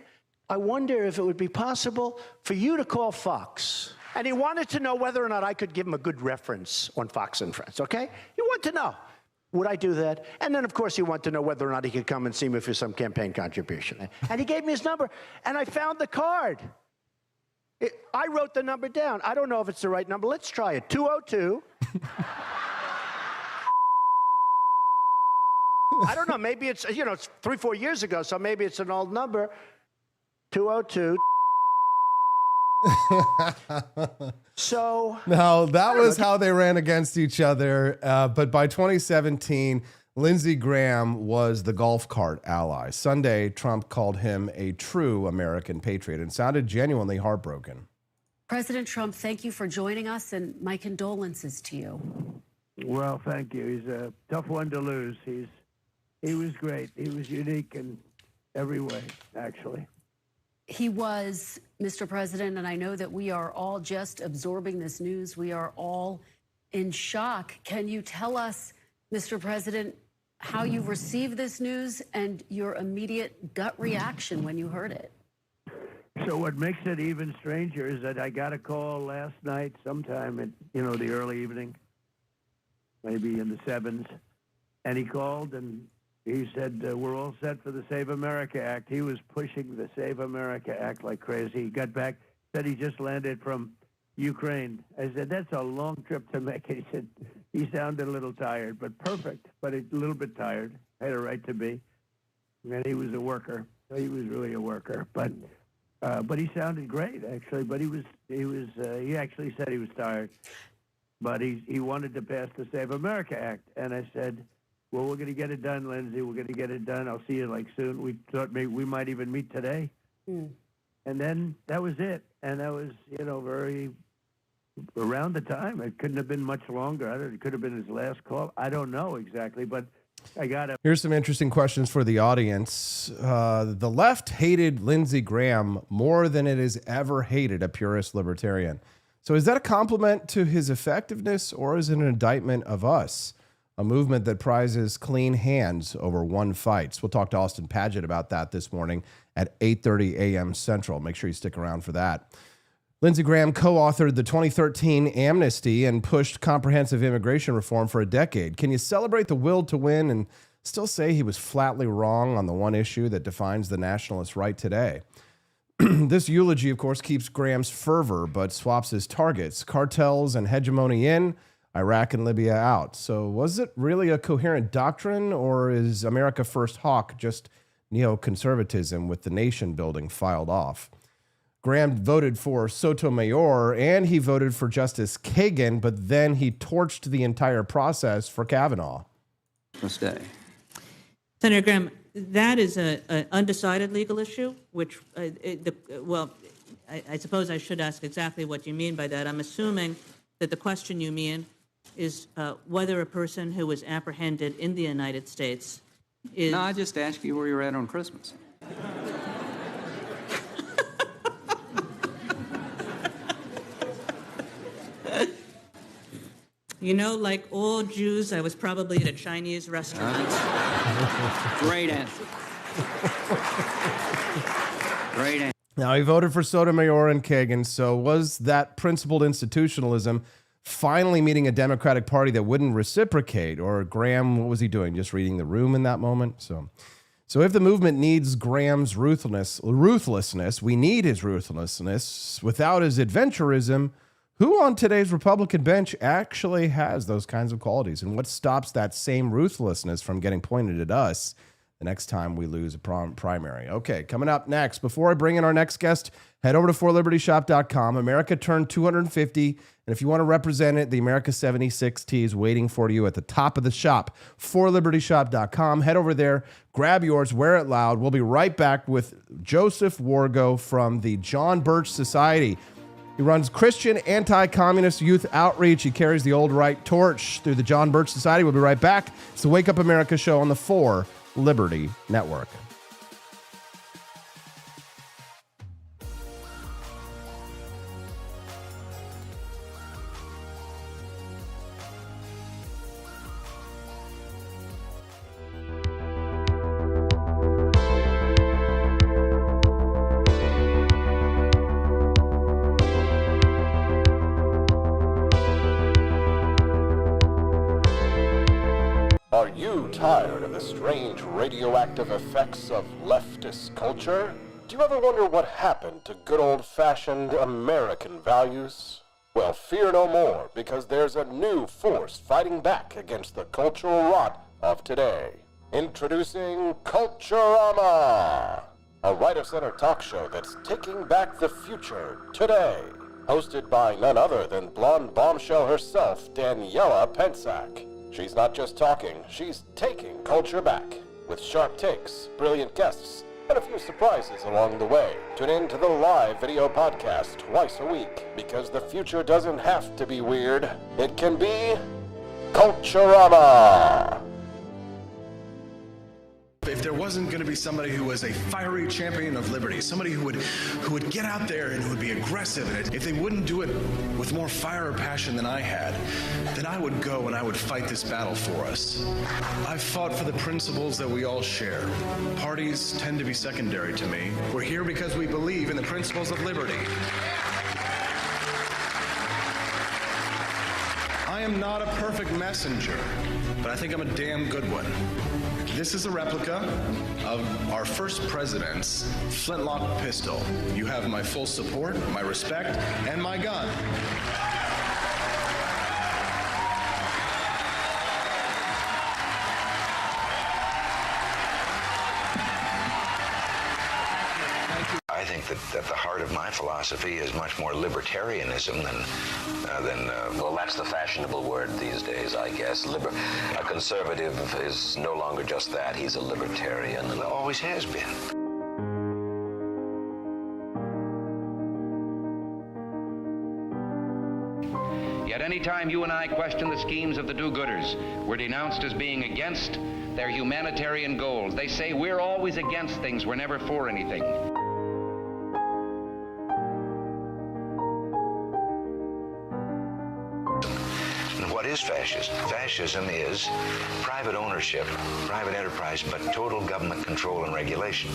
I wonder if it would be possible for you to call Fox. And he wanted to know whether or not I could give him a good reference on Fox and Friends, okay? He wanted to know, would I do that? And then, of course, he wanted to know whether or not he could come and see me for some campaign contribution. And he gave me his number, and I found the card. I wrote the number down. I don't know if it's the right number. Let's try it. 202. I don't know. Maybe it's, it's 3-4 years ago, so maybe it's an old number. 202. So. No, that was how they ran against each other. But by 2017, Lindsey Graham was the golf cart ally. Sunday, Trump called him a true American patriot and sounded genuinely heartbroken. President Trump, thank you for joining us, and my condolences to you. Well, thank you. He's a tough one to lose. He was great. He was unique in every way, actually. He was, Mr. President, and I know that we are all just absorbing this news. We are all in shock. Can you tell us, Mr. President, how you received this news and your immediate gut reaction when you heard it? So what makes it even stranger is that I got a call last night sometime at, the early evening, maybe in the 7s, and he called and he said, we're all set for the Save America Act. He was pushing the Save America Act like crazy. He got back, said he just landed from Ukraine. I said, that's a long trip to make. He said, he sounded a little tired, but perfect, but a little bit tired. Had a right to be. And he was a worker. He was really a worker. But he sounded great, actually. But he actually said he was tired. But he wanted to pass the Save America Act. And I said, well, we're going to get it done, Lindsey. We're going to get it done. I'll see you soon. We thought maybe we might even meet today. And then that was it. And that was, very around the time. It couldn't have been much longer. It could have been his last call. I don't know exactly, but I got it. Here's some interesting questions for the audience. The left hated Lindsey Graham more than it has ever hated a purist libertarian. So is that a compliment to his effectiveness, or is it an indictment of us? A movement that prizes clean hands over one fights. We'll talk to Austin Padgett about that this morning at 8:30 a.m. Central. Make sure you stick around for that. Lindsey Graham co-authored the 2013 amnesty and pushed comprehensive immigration reform for a decade. Can you celebrate the will to win and still say he was flatly wrong on the one issue that defines the nationalist right today? This eulogy, of course, keeps Graham's fervor, but swaps his targets. Cartels and hegemony in, Iraq and Libya out. So was it really a coherent doctrine, or is America First hawk just neoconservatism with the nation building filed off? Graham voted for Sotomayor and he voted for Justice Kagan, but then he torched the entire process for Kavanaugh. Stay. Senator Graham, that is an undecided legal issue, which, I suppose I should ask exactly what you mean by that. I'm assuming that the question you mean is whether a person who was apprehended in the United States is... No, I just asked you where you were at on Christmas. Like all Jews, I was probably at a Chinese restaurant. Great answer. Great answer. Now, he voted for Sotomayor and Kagan, so was that principled institutionalism finally meeting a Democratic Party that wouldn't reciprocate? Or Graham, what was he doing, just reading the room in that moment? So if the movement needs Graham's ruthlessness, we need his ruthlessness. Without his adventurism, who on today's Republican bench actually has those kinds of qualities? And what stops that same ruthlessness from getting pointed at us the next time we lose a primary? Okay, coming up next, before I bring in our next guest, head over to forlibertyshop.com. America turned 250, and if you want to represent it, the America 76 tee is waiting for you at the top of the shop. Forlibertyshop.com. Head over there, grab yours, wear it loud. We'll be right back with Joseph Wargo from the John Birch Society. He runs Christian anti-communist youth outreach. He carries the old right torch through the John Birch Society. We'll be right back. It's the Wake Up America show on the 4 Liberty Network. Are you tired of the strange radioactive effects of leftist culture? Do you ever wonder what happened to good old-fashioned American values? Well, fear no more, because there's a new force fighting back against the cultural rot of today. Introducing Culturama, a right-of-center talk show that's taking back the future today. Hosted by none other than blonde bombshell herself, Daniela Pensack. She's not just talking, she's taking culture back. With sharp takes, brilliant guests, and a few surprises along the way. Tune in to the live video podcast twice a week, because the future doesn't have to be weird. It can be Culturama. If there wasn't going to be somebody who was a fiery champion of liberty, somebody who would get out there and who would be aggressive, and if they wouldn't do it with more fire or passion than I had, then I would go and I would fight this battle for us. I've fought for the principles that we all share. Parties tend to be secondary to me. We're here because we believe in the principles of liberty. I am not a perfect messenger, but I think I'm a damn good one. This is a replica of our first president's flintlock pistol. You have my full support, my respect, and my gun. I think that at the heart of my philosophy is much more libertarianism than well, that's the fashionable word these days, I guess. A conservative is no longer just that. He's a libertarian. And always has been. Yet any time you and I question the schemes of the do-gooders, we're denounced as being against their humanitarian goals. They say we're always against things, we're never for anything. What is fascism? Fascism is private ownership, private enterprise, but total government control and regulation.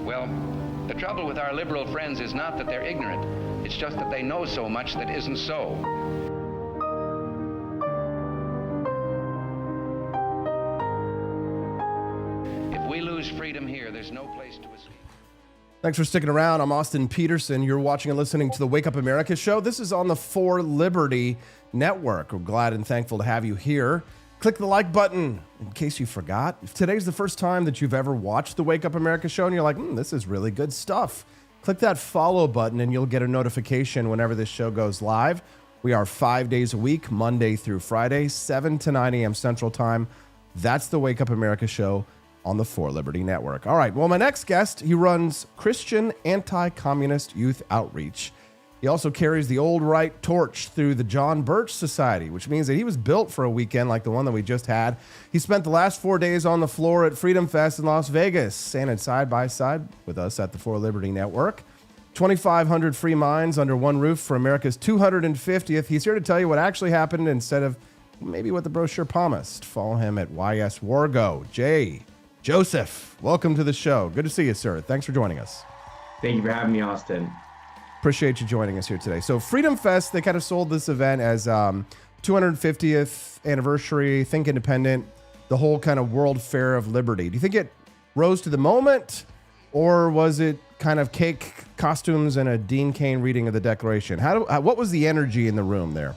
Well, the trouble with our liberal friends is not that they're ignorant. It's just that they know so much that isn't so. If we lose freedom here, there's no place to escape. Thanks for sticking around. I'm Austin Peterson. You're watching and listening to the Wake Up America show. This is on the 4 Liberty Network. We're glad and thankful to have you here. Click the like button in case you forgot. If today's the first time that you've ever watched the Wake Up America show and you're like, this is really good stuff, click that follow button and you'll get a notification whenever this show goes live. We are 5 days a week, Monday through Friday, 7 to 9 a.m. Central Time. That's the Wake Up America show on the 4 Liberty Network. All right, well, my next guest, he runs Christian anti-communist youth outreach. He also carries the old right torch through the John Birch Society, which means that he was built for a weekend like the one that we just had. He spent the last 4 days on the floor at FreedomFest in Las Vegas, standing side by side with us at the 4 Liberty Network. 2,500 free minds under one roof for America's 250th. He's here to tell you what actually happened instead of maybe what the brochure promised. Follow him at YS Wargo. Joseph, welcome to the show. Good to see you, sir. Thanks for joining us. Thank you for having me, Austin. Appreciate you joining us here today. So Freedom Fest, they kind of sold this event as 250th anniversary, Think Independent, the whole kind of World Fair of Liberty. Do you think it rose to the moment, or was it kind of cake, costumes, and a Dean Cain reading of the Declaration? What was the energy in the room there?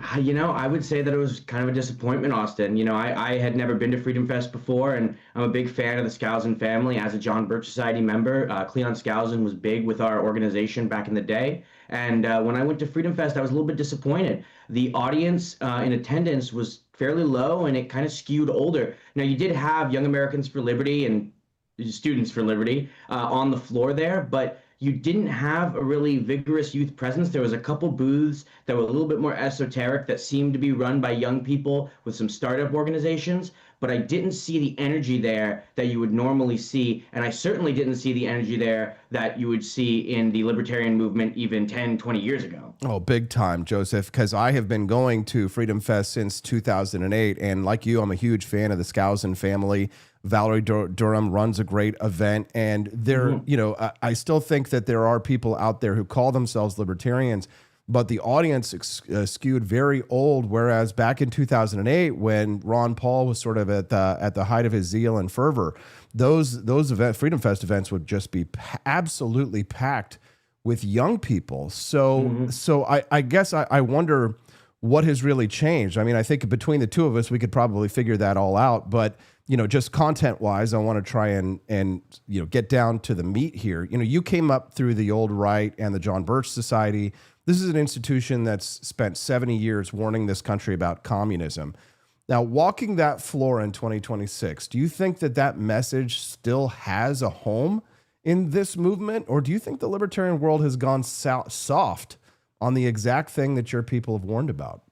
I would say that it was kind of a disappointment, Austin. I had never been to Freedom Fest before, and I'm a big fan of the Skousen family. As a John Birch Society member, Cleon Skousen was big with our organization back in the day. And when I went to Freedom Fest, I was a little bit disappointed. The audience in attendance was fairly low, and it kind of skewed older. Now, you did have Young Americans for Liberty and Students for Liberty on the floor there, but you didn't have a really vigorous youth presence. There was a couple booths that were a little bit more esoteric that seemed to be run by young people with some startup organizations, but I didn't see the energy there that you would normally see, and I certainly didn't see the energy there that you would see in the libertarian movement even 10, 20 years ago. Oh, big time, Joseph, because I have been going to Freedom Fest since 2008, and like you, I'm a huge fan of the Skousen family. Valerie Durham runs a great event, and there, I still think that there are people out there who call themselves libertarians, but the audience skewed very old. Whereas back in 2008, when Ron Paul was sort of at the height of his zeal and fervor, those Freedom Fest events would just be absolutely packed with young people. So I guess I wonder what has really changed. I mean, I think between the two of us, we could probably figure that all out, but just content-wise, I want to try and get down to the meat here. You came up through the old right and the John Birch Society. This is an institution that's spent 70 years warning this country about communism. Now, walking that floor in 2026, do you think that message still has a home in this movement, or do you think the libertarian world has gone soft on the exact thing that your people have warned about?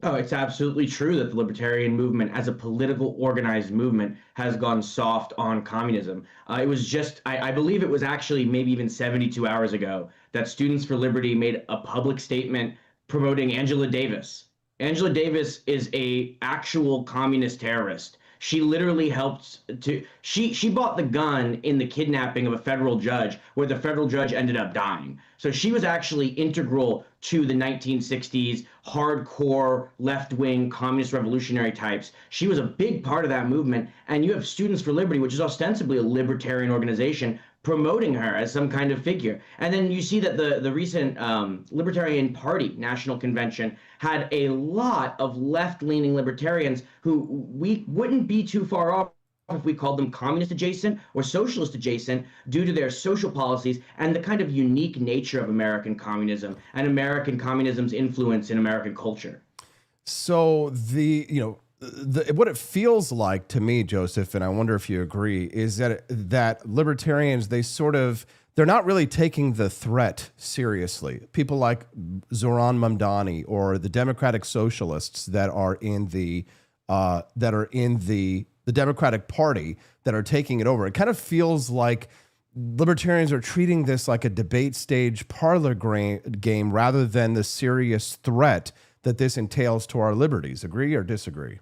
Oh, it's absolutely true that the libertarian movement, as a political organized movement, has gone soft on communism. It was just, I believe it was actually maybe even 72 hours ago that Students for Liberty made a public statement promoting Angela Davis. Angela Davis is a actual communist terrorist. She literally helped she bought the gun in the kidnapping of a federal judge, where the federal judge ended up dying. So she was actually integral to the 1960s hardcore left-wing communist revolutionary types. She was a big part of that movement. And you have Students for Liberty, which is ostensibly a libertarian organization, promoting her as some kind of figure. And then you see that the recent Libertarian Party National Convention had a lot of left-leaning libertarians who we wouldn't be too far off if we called them communist adjacent or socialist adjacent, due to their social policies and the kind of unique nature of American communism and American communism's influence in American culture. So what it feels like to me, Joseph, and I wonder if you agree, is that libertarians, they're not really taking the threat seriously. People like Zoran Mamdani or the Democratic Socialists that are in the Democratic Party that are taking it over. It kind of feels like libertarians are treating this like a debate stage parlor game rather than the serious threat that this entails to our liberties. Agree or disagree?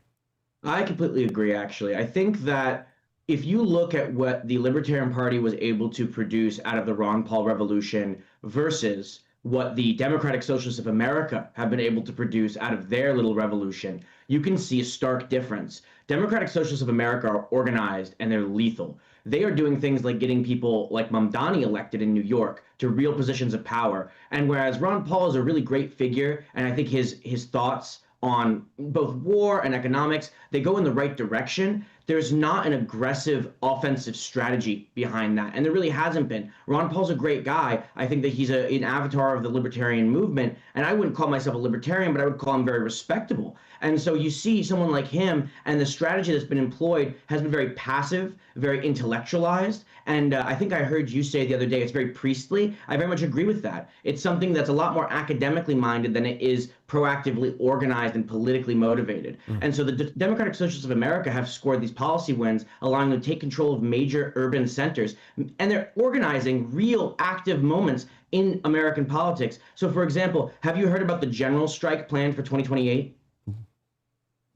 I completely agree, actually. I think that if you look at what the Libertarian Party was able to produce out of the Ron Paul Revolution versus what the Democratic Socialists of America have been able to produce out of their little revolution, you can see a stark difference. Democratic Socialists of America are organized and they're lethal. They are doing things like getting people like Mamdani elected in New York to real positions of power. And whereas Ron Paul is a really great figure, and I think his thoughts on both war and economics, they go in the right direction, there's not an aggressive offensive strategy behind that. And there really hasn't been. Ron Paul's a great guy. I think that he's an avatar of the libertarian movement. And I wouldn't call myself a libertarian, but I would call him very respectable. And so you see someone like him, and the strategy that's been employed has been very passive, very intellectualized. And I think I heard you say the other day, it's very priestly. I very much agree with that. It's something that's a lot more academically minded than it is proactively organized and politically motivated. And so the Democratic Socialists of America have scored these policy wins, allowing them to take control of major urban centers. And they're organizing real active moments in American politics. So, for example, have you heard about the general strike planned for 2028?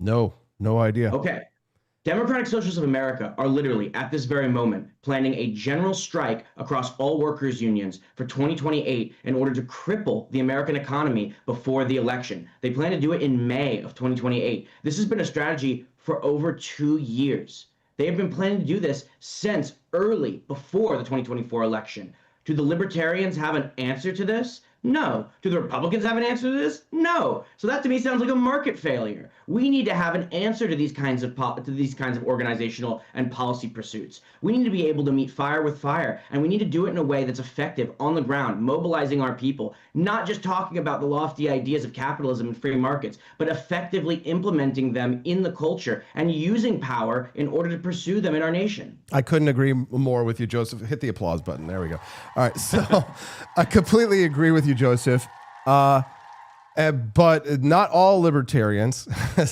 No idea. Okay. Democratic Socialists of America are literally, at this very moment, planning a general strike across all workers' unions for 2028 in order to cripple the American economy before the election. They plan to do it in May of 2028. This has been a strategy for over 2 years. They have been planning to do this since early before the 2024 election. Do the libertarians have an answer to this? No. Do the Republicans have an answer to this? No. So that to me sounds like a market failure. We need to have an answer to these kinds of organizational and policy pursuits. We need to be able to meet fire with fire, and we need to do it in a way that's effective on the ground, mobilizing our people, not just talking about the lofty ideas of capitalism and free markets, but effectively implementing them in the culture and using power in order to pursue them in our nation. I couldn't agree more with you, Joseph. Hit the applause button. There we go. All right. So I completely agree with you, Joseph. But not all libertarians,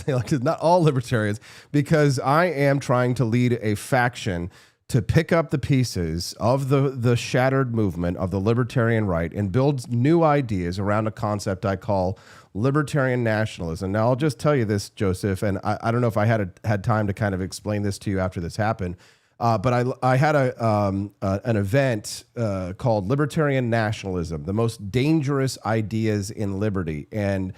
not all libertarians, because I am trying to lead a faction to pick up the pieces of the shattered movement of the libertarian right and build new ideas around a concept I call libertarian nationalism. Now, I'll just tell you this, Joseph, and I don't know if I had time to kind of explain this to you after this happened, but I had an event called Libertarian Nationalism, the most dangerous ideas in liberty. And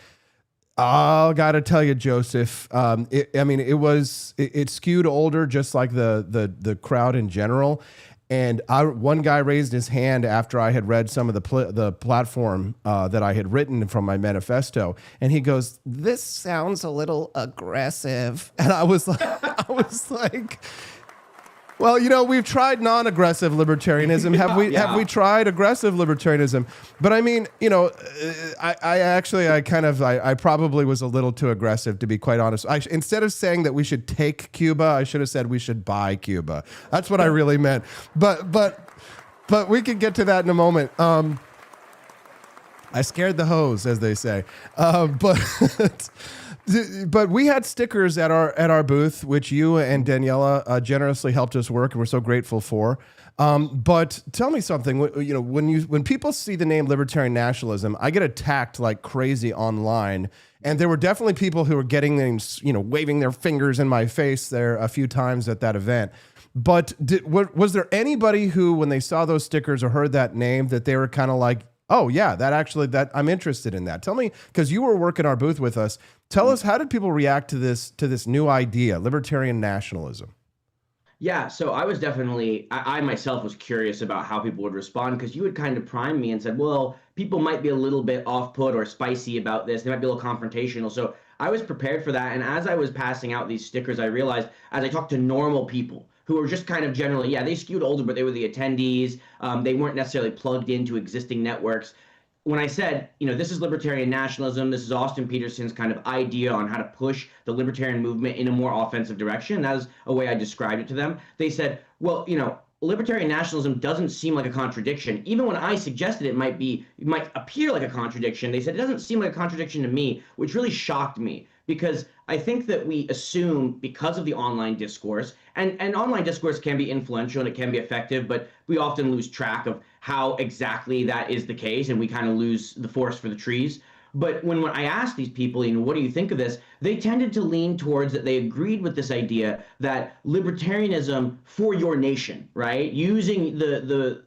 I got to tell you, Joseph, it skewed older, just like the crowd in general. And one guy raised his hand after I had read some of the platform that I had written from my manifesto, and he goes, "This sounds a little aggressive." And I was like, well, we've tried non-aggressive libertarianism. Have we tried aggressive libertarianism? But I mean, I probably was a little too aggressive, to be quite honest. Instead of saying that we should take Cuba, I should have said we should buy Cuba. That's what I really meant. But we can get to that in a moment. I scared the hose, as they say. But we had stickers at our booth, which you and Daniela generously helped us work, and we're so grateful for. But tell me something. When people see the name Libertarian Nationalism, I get attacked like crazy online, and there were definitely people who were getting names, waving their fingers in my face there a few times at that event. But was there anybody who, when they saw those stickers or heard that name, that they were kind of like, "Oh yeah, that I'm interested in that"? Tell me, because you were working our booth with us. Tell us, how did people react to this new idea, libertarian nationalism? Yeah, so I was definitely, I myself was curious about how people would respond, because you had kind of primed me and said, well, people might be a little bit off-put or spicy about this. They might be a little confrontational. So I was prepared for that. And as I was passing out these stickers, I realized, as I talked to normal people who were just kind of generally, they skewed older, but they were the attendees. They weren't necessarily plugged into existing networks. When I said, this is libertarian nationalism, this is Austin Peterson's kind of idea on how to push the libertarian movement in a more offensive direction, that was a way I described it to them. They said, well, libertarian nationalism doesn't seem like a contradiction. Even when I suggested it might appear like a contradiction, they said it doesn't seem like a contradiction to me, which really shocked me, because I think that we assume, because of the online discourse, and online discourse can be influential and it can be effective, but we often lose track of how exactly that is the case, and we kind of lose the forest for the trees. But when I asked these people, what do you think of this? They tended to lean towards that. They agreed with this idea that libertarianism for your nation, right? Using the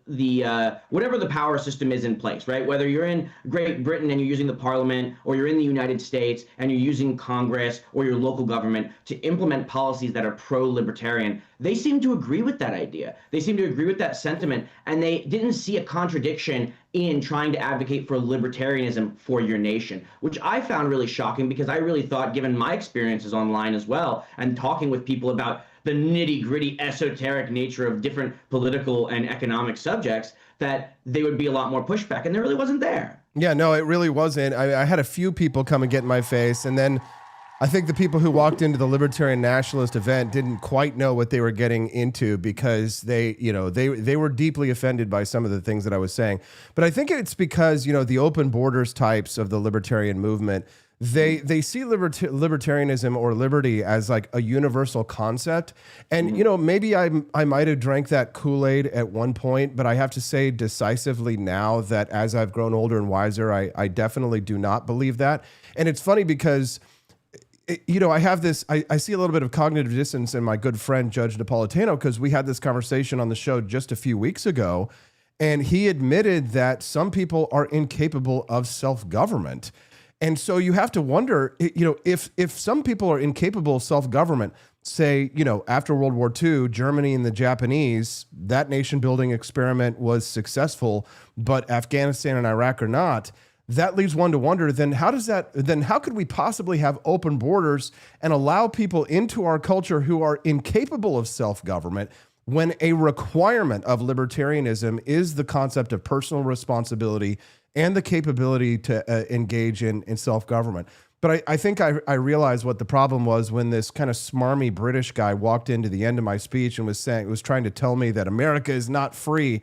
whatever the power system is in place, right? Whether you're in Great Britain and you're using the parliament, or you're in the United States and you're using Congress or your local government to implement policies that are pro-libertarian, they seem to agree with that idea. They seem to agree with that sentiment, and they didn't see a contradiction in trying to advocate for libertarianism for your nation, which I found really shocking, because I really thought, given my experiences online as well, and talking with people about the nitty-gritty esoteric nature of different political and economic subjects, that they would be a lot more pushback, and there really wasn't there. Yeah, no, it really wasn't. I had a few people come and get in my face, and then I think the people who walked into the Libertarian Nationalist event didn't quite know what they were getting into, because they were deeply offended by some of the things that I was saying. But I think it's because, the open borders types of the libertarian movement, they see libertarianism or liberty as like a universal concept. And, maybe I might have drank that Kool-Aid at one point, but I have to say decisively now that as I've grown older and wiser, I definitely do not believe that. And it's funny because I have this, I see a little bit of cognitive dissonance in my good friend, Judge Napolitano, because we had this conversation on the show just a few weeks ago, and he admitted that some people are incapable of self-government. And so you have to wonder, if some people are incapable of self-government, say, after World War II, Germany and the Japanese, that nation building experiment was successful, but Afghanistan and Iraq are not. that leaves one to wonder, then how could we possibly have open borders and allow people into our culture who are incapable of self-government when a requirement of libertarianism is the concept of personal responsibility and the capability to engage in self-government? But I think I realized what the problem was when this kind of smarmy British guy walked into the end of my speech and was trying to tell me that America is not free.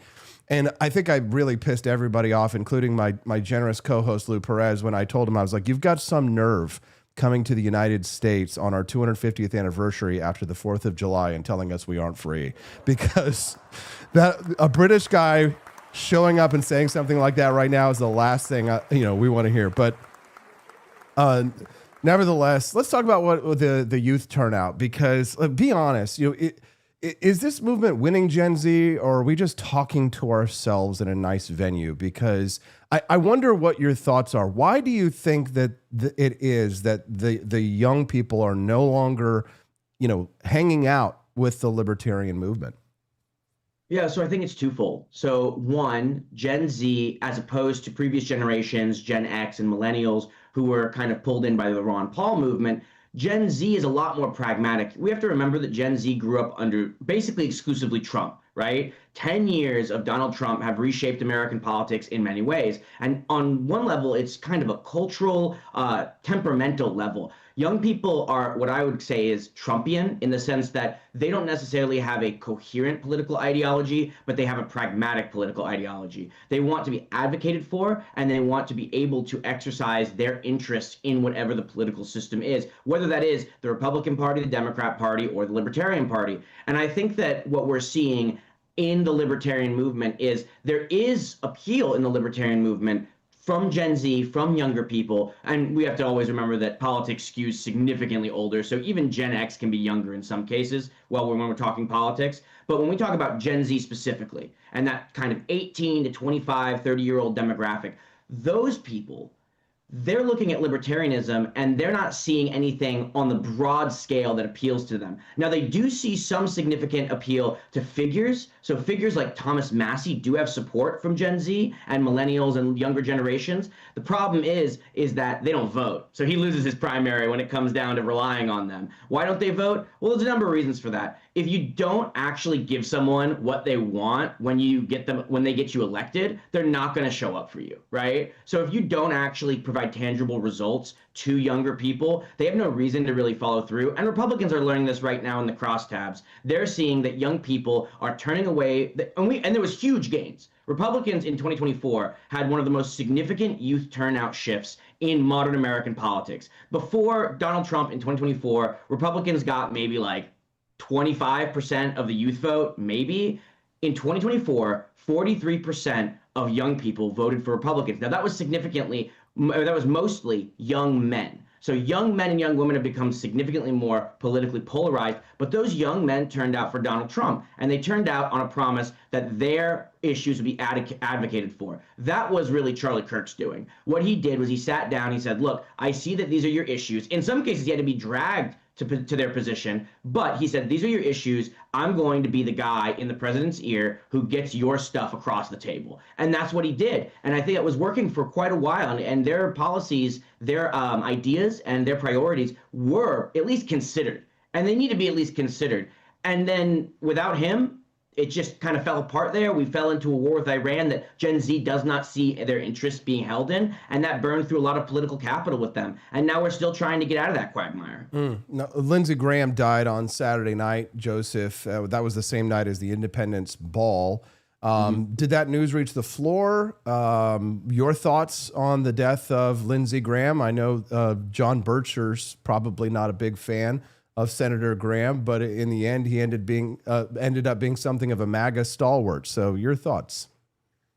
And I think I really pissed everybody off, including my generous co-host Lou Perez, when I told him, I was like, you've got some nerve coming to the United States on our 250th anniversary after the 4th of July and telling us we aren't free. Because a British guy showing up and saying something like that right now is the last thing we want to hear. But nevertheless, let's talk about what the youth turnout, because be honest, is this movement winning Gen Z, or are we just talking to ourselves in a nice venue? Because I wonder what your thoughts are. Why do you think that it is that the young people are no longer, hanging out with the libertarian movement? Yeah, so I think it's twofold. So one, Gen Z, as opposed to previous generations, Gen X and millennials, who were kind of pulled in by the Ron Paul movement, Gen Z is a lot more pragmatic. We have to remember that Gen Z grew up under basically exclusively Trump, right? 10 years of Donald Trump have reshaped American politics in many ways. And on one level, it's kind of a cultural, temperamental level. Young people are what I would say is Trumpian, in the sense that they don't necessarily have a coherent political ideology, but they have a pragmatic political ideology. They want to be advocated for, and they want to be able to exercise their interests in whatever the political system is, whether that is the Republican Party, the Democrat Party, or the Libertarian Party. And I think that what we're seeing in the libertarian movement is there is appeal in the libertarian movement from Gen Z, from younger people, and we have to always remember that politics skews significantly older, so even Gen X can be younger in some cases when we're talking politics. But when we talk about Gen Z specifically, and that kind of 18 to 25, 30-year-old demographic, those people, they're looking at libertarianism and they're not seeing anything on the broad scale that appeals to them. Now, they do see some significant appeal to figures. So figures like Thomas Massie do have support from Gen Z and millennials and younger generations. The problem is that they don't vote. So he loses his primary when it comes down to relying on them. Why don't they vote? Well, there's a number of reasons for that. If you don't actually give someone what they want when they get you elected, they're not going to show up for you, right? So if you don't actually provide tangible results to younger people, they have no reason to really follow through. And Republicans are learning this right now in the crosstabs. They're seeing that young people are turning away, and there was huge gains. Republicans in 2024 had one of the most significant youth turnout shifts in modern American politics. Before Donald Trump in 2024, Republicans got maybe like 25% of the youth vote, maybe. In 2024, 43% of young people voted for Republicans. Now, that was mostly young men. So young men and young women have become significantly more politically polarized, but those young men turned out for Donald Trump, and they turned out on a promise that their issues would be advocated for. That was really Charlie Kirk's doing. What he did was he sat down, he said, look, I see that these are your issues. In some cases, he had to be dragged to their position, but he said, these are your issues. I'm going to be the guy in the president's ear who gets your stuff across the table. And that's what he did. And I think it was working for quite a while. And their policies, their ideas, and their priorities were at least considered. And they need to be at least considered. And then without him, it just kind of fell apart there. We fell into a war with Iran that Gen Z does not see their interests being held in, and that burned through a lot of political capital with them. And now we're still trying to get out of that quagmire. Now, Lindsey Graham died on Saturday night, Joseph. That was the same night as the Independence Ball. Did that news reach the floor? Your thoughts on the death of Lindsey Graham? I know John Bircher's probably not a big fan of Senator Graham, but in the end, he ended up being something of a MAGA stalwart. So your thoughts?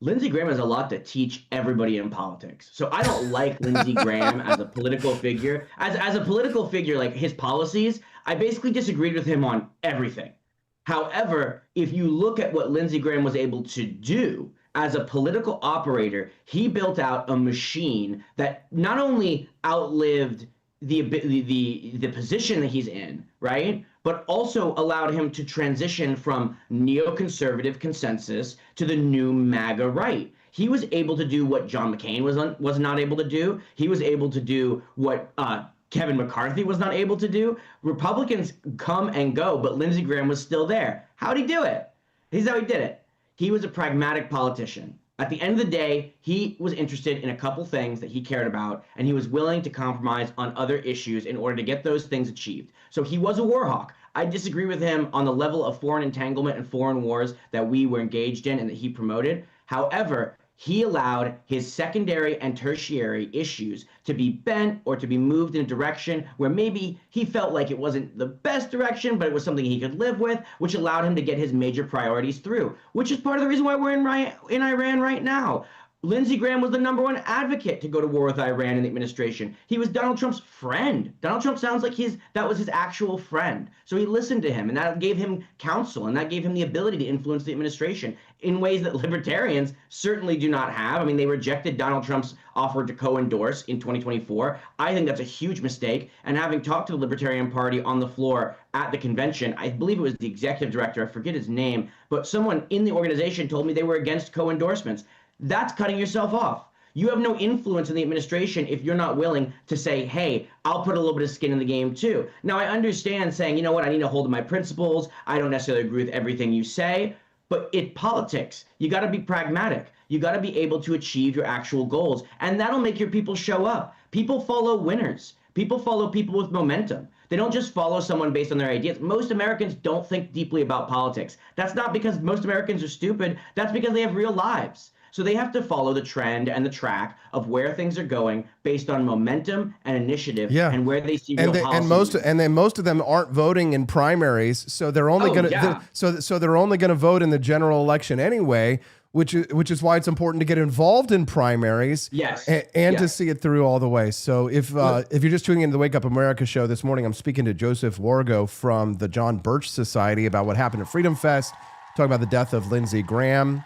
Lindsey Graham has a lot to teach everybody in politics. So I don't like Lindsey Graham as a political figure. As a political figure, like his policies, I basically disagreed with him on everything. However, if you look at what Lindsey Graham was able to do as a political operator, he built out a machine that not only outlived the position that he's in, right? But also allowed him to transition from neoconservative consensus to the new MAGA right. he was able to do what John McCain was not able to do. He was able to do what Kevin McCarthy was not able to do. Republicans come and go, but Lindsey Graham was still there. How'd he do it? Here's how he did it. He was a pragmatic politician. At the end of the day, he was interested in a couple things that he cared about, and he was willing to compromise on other issues in order to get those things achieved. So he was a war hawk. I disagree with him on the level of foreign entanglement and foreign wars that we were engaged in and that he promoted. However, he allowed his secondary and tertiary issues to be bent or to be moved in a direction where maybe he felt like it wasn't the best direction, but it was something he could live with, which allowed him to get his major priorities through, which is part of the reason why we're in Iran right now. Lindsey Graham was the #1 advocate to go to war with Iran in the administration. He was Donald Trump's friend. Donald Trump sounds like that was his actual friend. So he listened to him, and that gave him counsel, and that gave him the ability to influence the administration in ways that libertarians certainly do not have. I mean, they rejected Donald Trump's offer to co-endorse in 2024. I think that's a huge mistake. And having talked to the Libertarian Party on the floor at the convention, I believe it was the executive director, I forget his name, but someone in the organization told me they were against co-endorsements. That's cutting yourself off. You have no influence in the administration if you're not willing to say, hey, I'll put a little bit of skin in the game too. Now, I understand saying, you know what, I need to hold to my principles. I don't necessarily agree with everything you say, but in politics, you got to be pragmatic. You got to be able to achieve your actual goals, and that'll make your people show up. People follow winners. People follow people with momentum. They don't just follow someone based on their ideas. Most Americans don't think deeply about politics. That's not because most Americans are stupid. That's because they have real lives. So they have to follow the trend and the track of where things are going based on momentum and initiative and where they see real policy. And then most of them aren't voting in primaries, so they're only they're only going to vote in the general election anyway, which is why it's important to get involved in primaries and to see it through all the way. So if you're just tuning into the Wake Up America show this morning, I'm speaking to Joseph Wargo from the John Birch Society about what happened at FreedomFest, talking about the death of Lindsey Graham,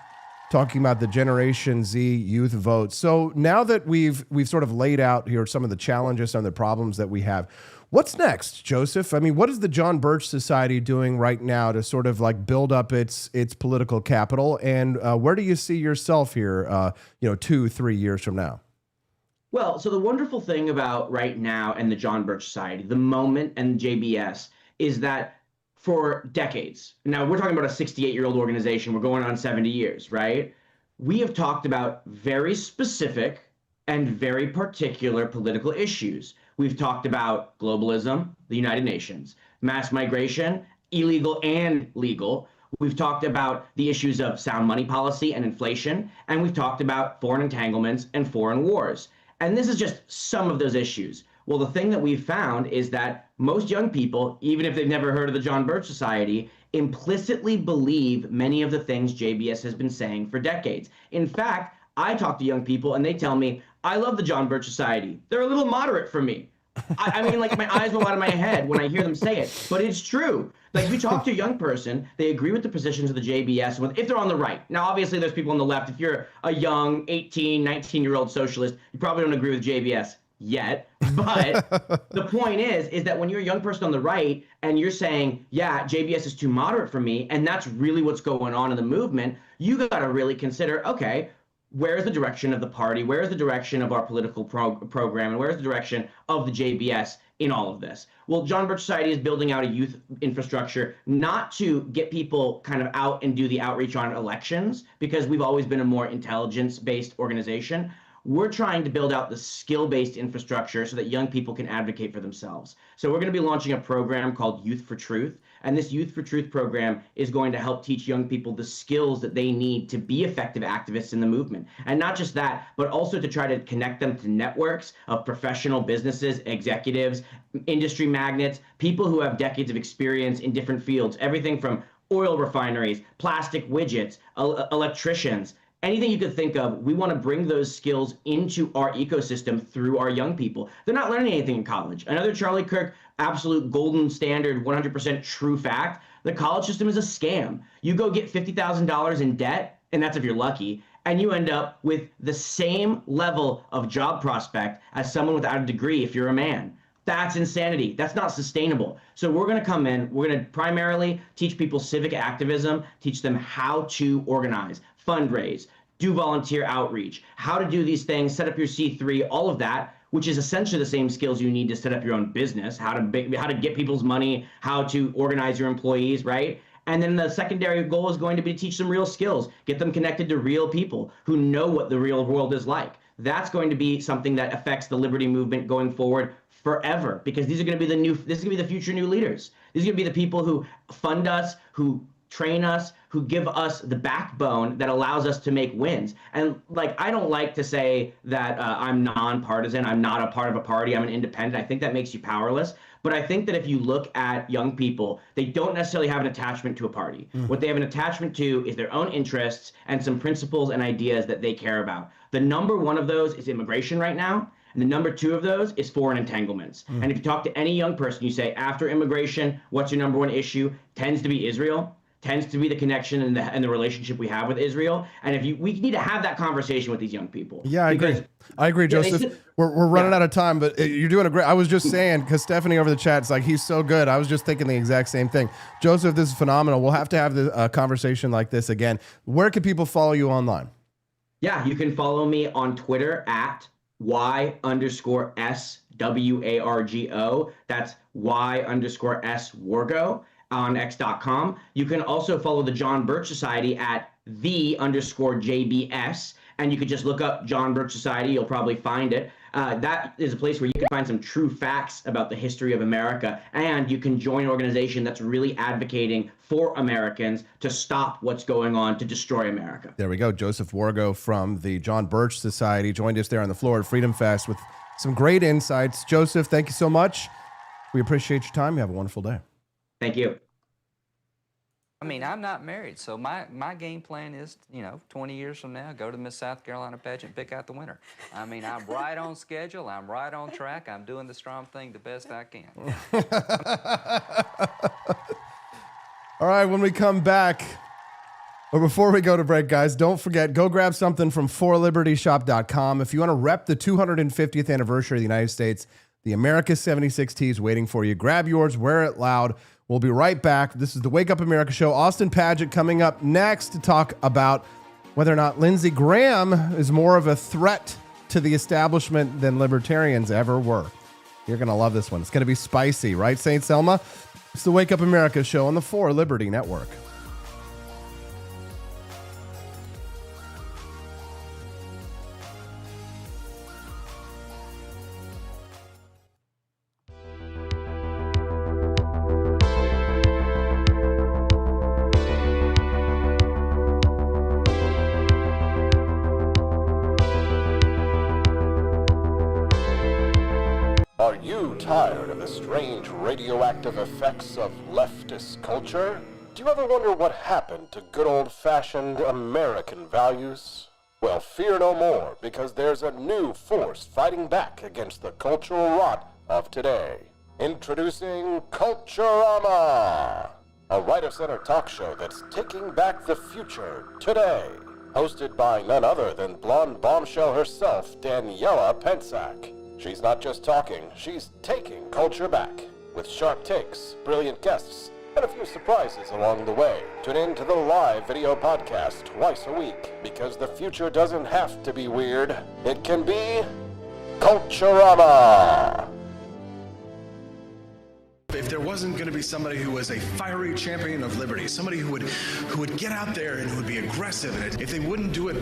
talking about the Generation Z youth vote. So now that we've sort of laid out here some of the challenges and the problems that we have, what's next, Joseph? I mean, what is the John Birch Society doing right now to sort of like build up its political capital? And where do you see yourself here, 2-3 years from now? Well, so the wonderful thing about right now and the John Birch Society, the moment and JBS, is that for decades, now we're talking about a 68-year-old organization, we're going on 70 years, right? We have talked about very specific and very particular political issues. We've talked about globalism, the United Nations, mass migration, illegal and legal. We've talked about the issues of sound money policy and inflation, and we've talked about foreign entanglements and foreign wars. And this is just some of those issues. Well, the thing that we've found is that most young people, even if they've never heard of the John Birch Society, implicitly believe many of the things JBS has been saying for decades. In fact, I talk to young people and they tell me, I love the John Birch Society. They're a little moderate for me. I mean, like, my eyes roll out of my head when I hear them say it, but it's true. Like, you talk to a young person, they agree with the positions of the JBS if they're on the right. Now, obviously, there's people on the left. If you're a young 18, 19-year-old socialist, you probably don't agree with JBS yet. But the point is that when you're a young person on the right and you're saying, yeah, JBS is too moderate for me, and that's really what's going on in the movement, you got to really consider, okay, where's the direction of the party? Where's the direction of our political program? And where's the direction of the JBS in all of this? Well, John Birch Society is building out a youth infrastructure, not to get people kind of out and do the outreach on elections, because we've always been a more intelligence-based organization. We're trying to build out the skill-based infrastructure so that young people can advocate for themselves. So we're going to be launching a program called Youth for Truth. And this Youth for Truth program is going to help teach young people the skills that they need to be effective activists in the movement. And not just that, but also to try to connect them to networks of professional businesses, executives, industry magnates, people who have decades of experience in different fields, everything from oil refineries, plastic widgets, electricians, anything you could think of. We want to bring those skills into our ecosystem through our young people. They're not learning anything in college. Another Charlie Kirk, absolute golden standard, 100% true fact, the college system is a scam. You go get $50,000 in debt, and that's if you're lucky, and you end up with the same level of job prospect as someone without a degree if you're a man. That's insanity. That's not sustainable. So we're going to come in, we're going to primarily teach people civic activism, teach them how to organize, fundraise, do volunteer outreach, how to do these things, set up your C3, all of that, which is essentially the same skills you need to set up your own business, how to get people's money, how to organize your employees, right? And then the secondary goal is going to be to teach them real skills, get them connected to real people who know what the real world is like. That's going to be something that affects the liberty movement going forward forever, because these are going to be this is going to be the future new leaders. These are going to be the people who fund us, who train us, who give us the backbone that allows us to make wins. And like, I don't like to say that I'm nonpartisan, I'm not a part of a party, I'm an independent. I think that makes you powerless. But I think that if you look at young people, they don't necessarily have an attachment to a party. What they have an attachment to is their own interests and some principles and ideas that they care about. The number one of those is immigration right now. And the number two of those is foreign entanglements. And if you talk to any young person, you say, after immigration, what's your number one issue? Tends to be Israel. Tends to be the connection and the relationship we have with Israel. And we need to have that conversation with these young people. Yeah, I agree, Joseph. We're running out of time, but you're doing a great. I was just saying, because Stephanie over the chat's like, he's so good. I was just thinking the exact same thing. Joseph, this is phenomenal. We'll have to have the conversation like this again. Where can people follow you online? Yeah, you can follow me on Twitter at Y_SWARGO. That's Y_S Wargo. On X.com. You can also follow the John Birch Society at _JBS, and you could just look up John Birch Society. You'll probably find it. That is a place where you can find some true facts about the history of America, and you can join an organization that's really advocating for Americans to stop what's going on to destroy America. There we go. Joseph Wargo from the John Birch Society joined us there on the floor at FreedomFest with some great insights. Joseph, thank you so much. We appreciate your time. You have a wonderful day. Thank you. I mean, I'm not married, so my game plan is, 20 years from now, go to the Miss South Carolina pageant, pick out the winner. I mean, I'm right on schedule, I'm right on track, I'm doing the strong thing the best I can. All right, when we come back, or before we go to break, guys, don't forget, go grab something from forlibertyshop.com. If you want to rep the 250th anniversary of the United States, the America 76 tee is waiting for you. Grab yours, wear it loud. We'll be right back. This is the Wake Up America Show. Austin Padgett coming up next to talk about whether or not Lindsey Graham is more of a threat to the establishment than libertarians ever were. You're going to love this one. It's going to be spicy, right, St. Selma? It's the Wake Up America Show on the For Liberty Network. Are you tired of the strange radioactive effects of leftist culture? Do you ever wonder what happened to good old-fashioned American values? Well, fear no more, because there's a new force fighting back against the cultural rot of today. Introducing Culturama, a right-of-center talk show that's taking back the future today. Hosted by none other than blonde bombshell herself, Daniela Pensack. She's not just talking, she's taking culture back. With sharp takes, brilliant guests, and a few surprises along the way. Tune in to the live video podcast twice a week, because the future doesn't have to be weird. It can be Culturama. If there wasn't going to be somebody who was a fiery champion of liberty, somebody who would get out there and who would be aggressive, and if they wouldn't do it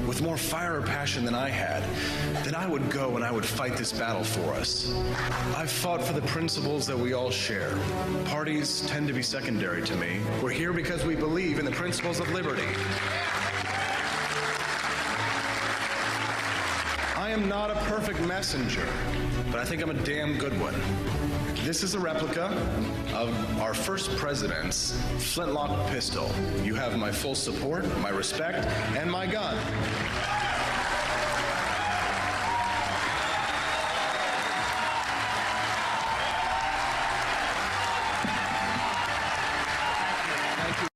with more fire or passion than I had, then I would go and I would fight this battle for us. I've fought for the principles that we all share. Parties tend to be secondary to me. We're here because we believe in the principles of liberty. I am not a perfect messenger, but I think I'm a damn good one. This is a replica of our first president's flintlock pistol. You have my full support, my respect, and my gun.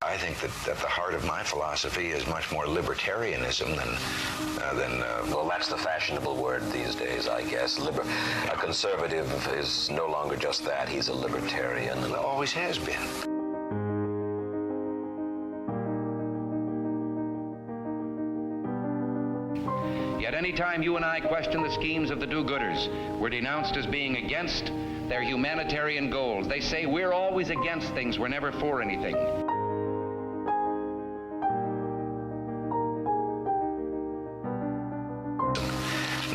I think that at the heart of my philosophy is much more libertarianism than well, that's the fashionable word these days, I guess. A conservative is no longer just that. He's a libertarian. And always has been. Yet any time you and I question the schemes of the do-gooders, we're denounced as being against their humanitarian goals. They say we're always against things, we're never for anything.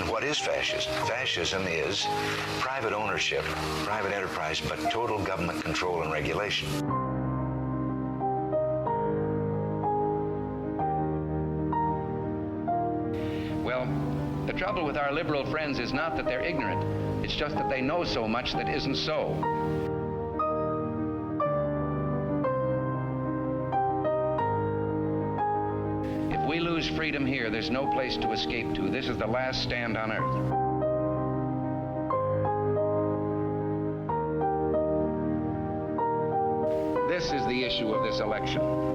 And what is fascism? Fascism is private ownership, private enterprise, but total government control and regulation. Well, the trouble with our liberal friends is not that they're ignorant. It's just that they know so much that isn't so. If we lose freedom here, there's no place to escape to. This is the last stand on earth. This is the issue of this election.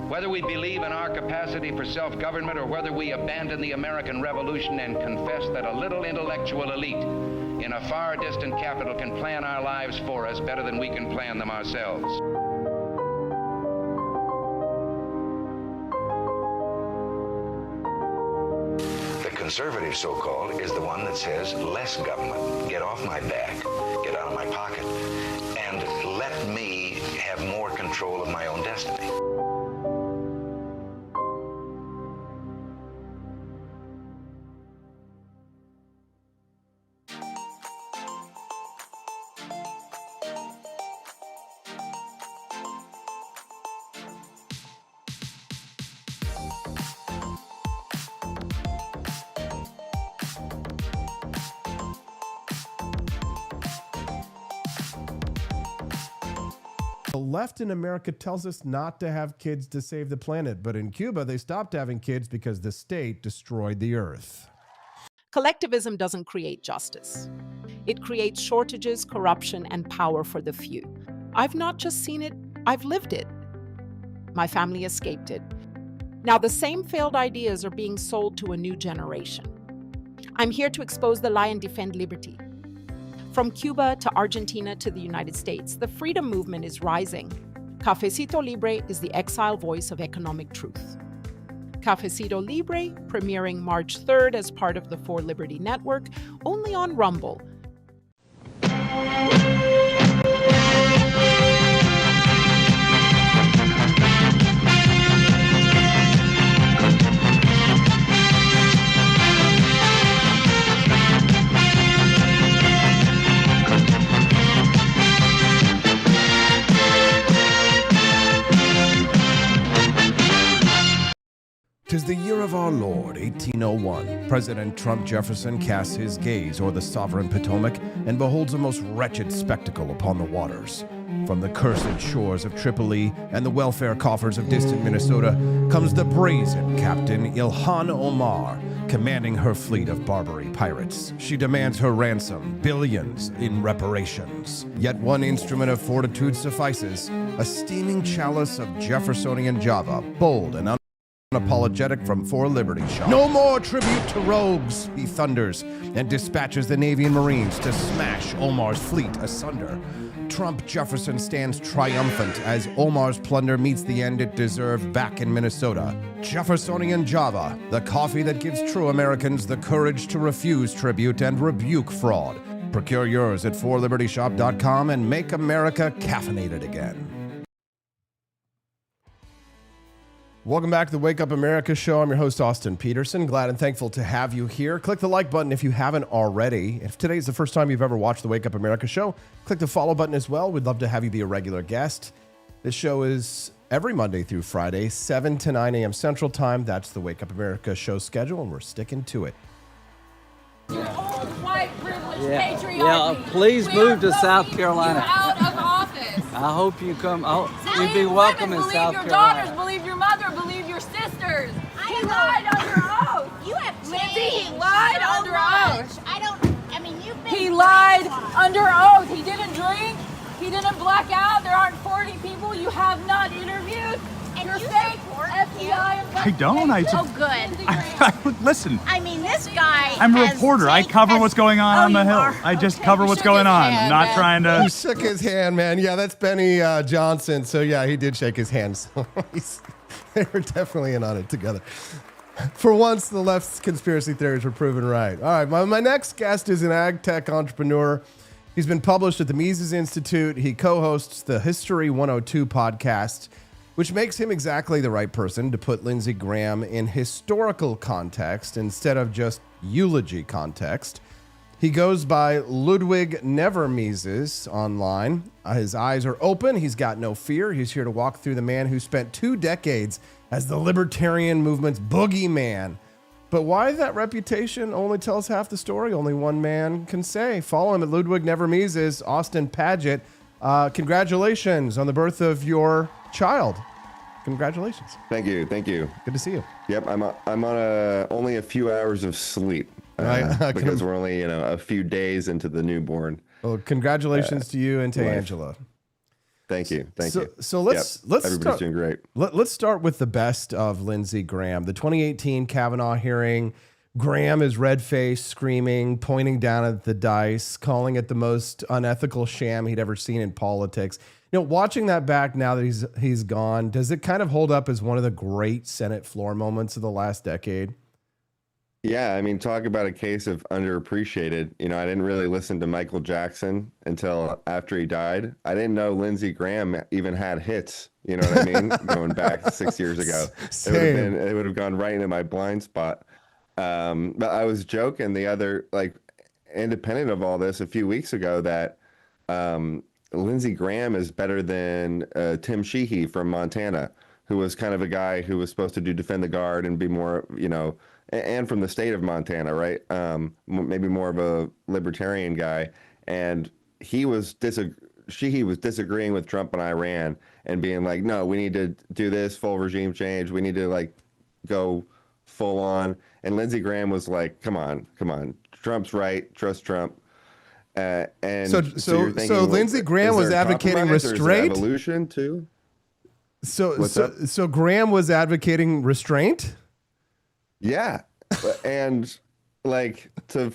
Whether we believe in our capacity for self-government or whether we abandon the American Revolution and confess that a little intellectual elite in a far distant capital can plan our lives for us better than we can plan them ourselves. The conservative, so-called, is the one that says less government, get off my back, get out of my pocket, and let me have more control of my own destiny. The left in America tells us not to have kids to save the planet, but in Cuba, they stopped having kids because the state destroyed the earth. Collectivism doesn't create justice. It creates shortages, corruption, and power for the few. I've not just seen it, I've lived it. My family escaped it. Now the same failed ideas are being sold to a new generation. I'm here to expose the lie and defend liberty. From Cuba to Argentina to the United States, the freedom movement is rising. Cafecito Libre is the exile voice of economic truth. Cafecito Libre, premiering March 3rd as part of the For Liberty Network, only on Rumble. Tis the year of our Lord, 1801. President Trump Jefferson casts his gaze o'er the sovereign Potomac and beholds a most wretched spectacle upon the waters. From the cursed shores of Tripoli and the welfare coffers of distant Minnesota comes the brazen Captain Ilhan Omar, commanding her fleet of Barbary pirates. She demands her ransom, billions in reparations. Yet one instrument of fortitude suffices, a steaming chalice of Jeffersonian Java, bold and unapologetic from For Liberty shop. No more tribute to rogues, he thunders, and dispatches the Navy and Marines to smash Omar's fleet asunder. Trump Jefferson stands triumphant as Omar's plunder meets the end it deserved back in Minnesota. Jeffersonian Java, the coffee that gives true Americans the courage to refuse tribute and rebuke fraud. Procure yours at forlibertyshop.com and make America caffeinated again. Welcome back to the Wake Up America show. I'm your host, Austin Peterson. Glad and thankful to have you here. Click the like button if you haven't already. If today is the first time you've ever watched the Wake Up America show, click the follow button as well. We'd love to have you be a regular guest. This show is every Monday through Friday, 7 to 9 a.m. Central Time. That's the Wake Up America show schedule, and we're sticking to it. Your old white privileged patriarchy. Yeah, please move to South Carolina. You out of office. I hope you come. You'd be welcome in South Believe your Carolina. daughters, believe your mother, believe your sisters. He lied under oath. You have Lindsey, changed he lied so under much. oath. I mean, you've been. He lied under oath. He didn't drink. He didn't black out. There aren't 40 people you have not interviewed. And You're you fake support FBI him? I don't. Oh, good. Listen. I mean, this guy. I'm a reporter. I cover what's going on the Hill. I just cover what's going on. I'm not trying to. He shook his hand, man. Yeah, that's Benny Johnson. So, yeah, he did shake his hand. So they were definitely in on it together. For once, the left's conspiracy theories were proven right. All right, my next guest is an ag tech entrepreneur. He's been published at the Mises Institute. He co-hosts the History 102 podcast, which makes him exactly the right person to put Lindsey Graham in historical context instead of just eulogy context. He goes by Ludwig Never Mises online. His eyes are open. He's got no fear. He's here to walk through the man who spent 2 decades as the libertarian movement's boogeyman. But why that reputation only tells half the story, only one man can say. Follow him at Ludwig Never Mises, Austin Padgett. Congratulations on the birth of your child. Congratulations. Thank you. Good to see you. Yep, I'm on only a few hours of sleep because we're only a few days into the newborn. Well, congratulations to you and to life. Angela. Thank you. So let's everybody's start, doing great. Let's start with the best of Lindsey Graham. The 2018 Kavanaugh hearing. Graham is red-faced, screaming, pointing down at the dice, calling it the most unethical sham he'd ever seen in politics. Watching that back now that he's gone, does it kind of hold up as one of the great Senate floor moments of the last decade? Yeah, I mean, talk about a case of underappreciated. I didn't really listen to Michael Jackson until after he died. I didn't know Lindsey Graham even had hits. You know what I mean? Going back 6 years ago, it would have gone right into my blind spot. But I was joking the other, independent of all this, a few weeks ago that Lindsey Graham is better than Tim Sheehy from Montana, who was kind of a guy who was supposed to defend the guard and be more, and from the state of Montana, right? Maybe more of a libertarian guy. And Sheehy was disagreeing with Trump and Iran and being like, no, we need to do this full regime change. We need to go full on. And Lindsey Graham was like, come on. Trump's right. Trust Trump. And so Lindsey Graham was advocating restraint. Evolution too. So Graham was advocating restraint. Yeah, and to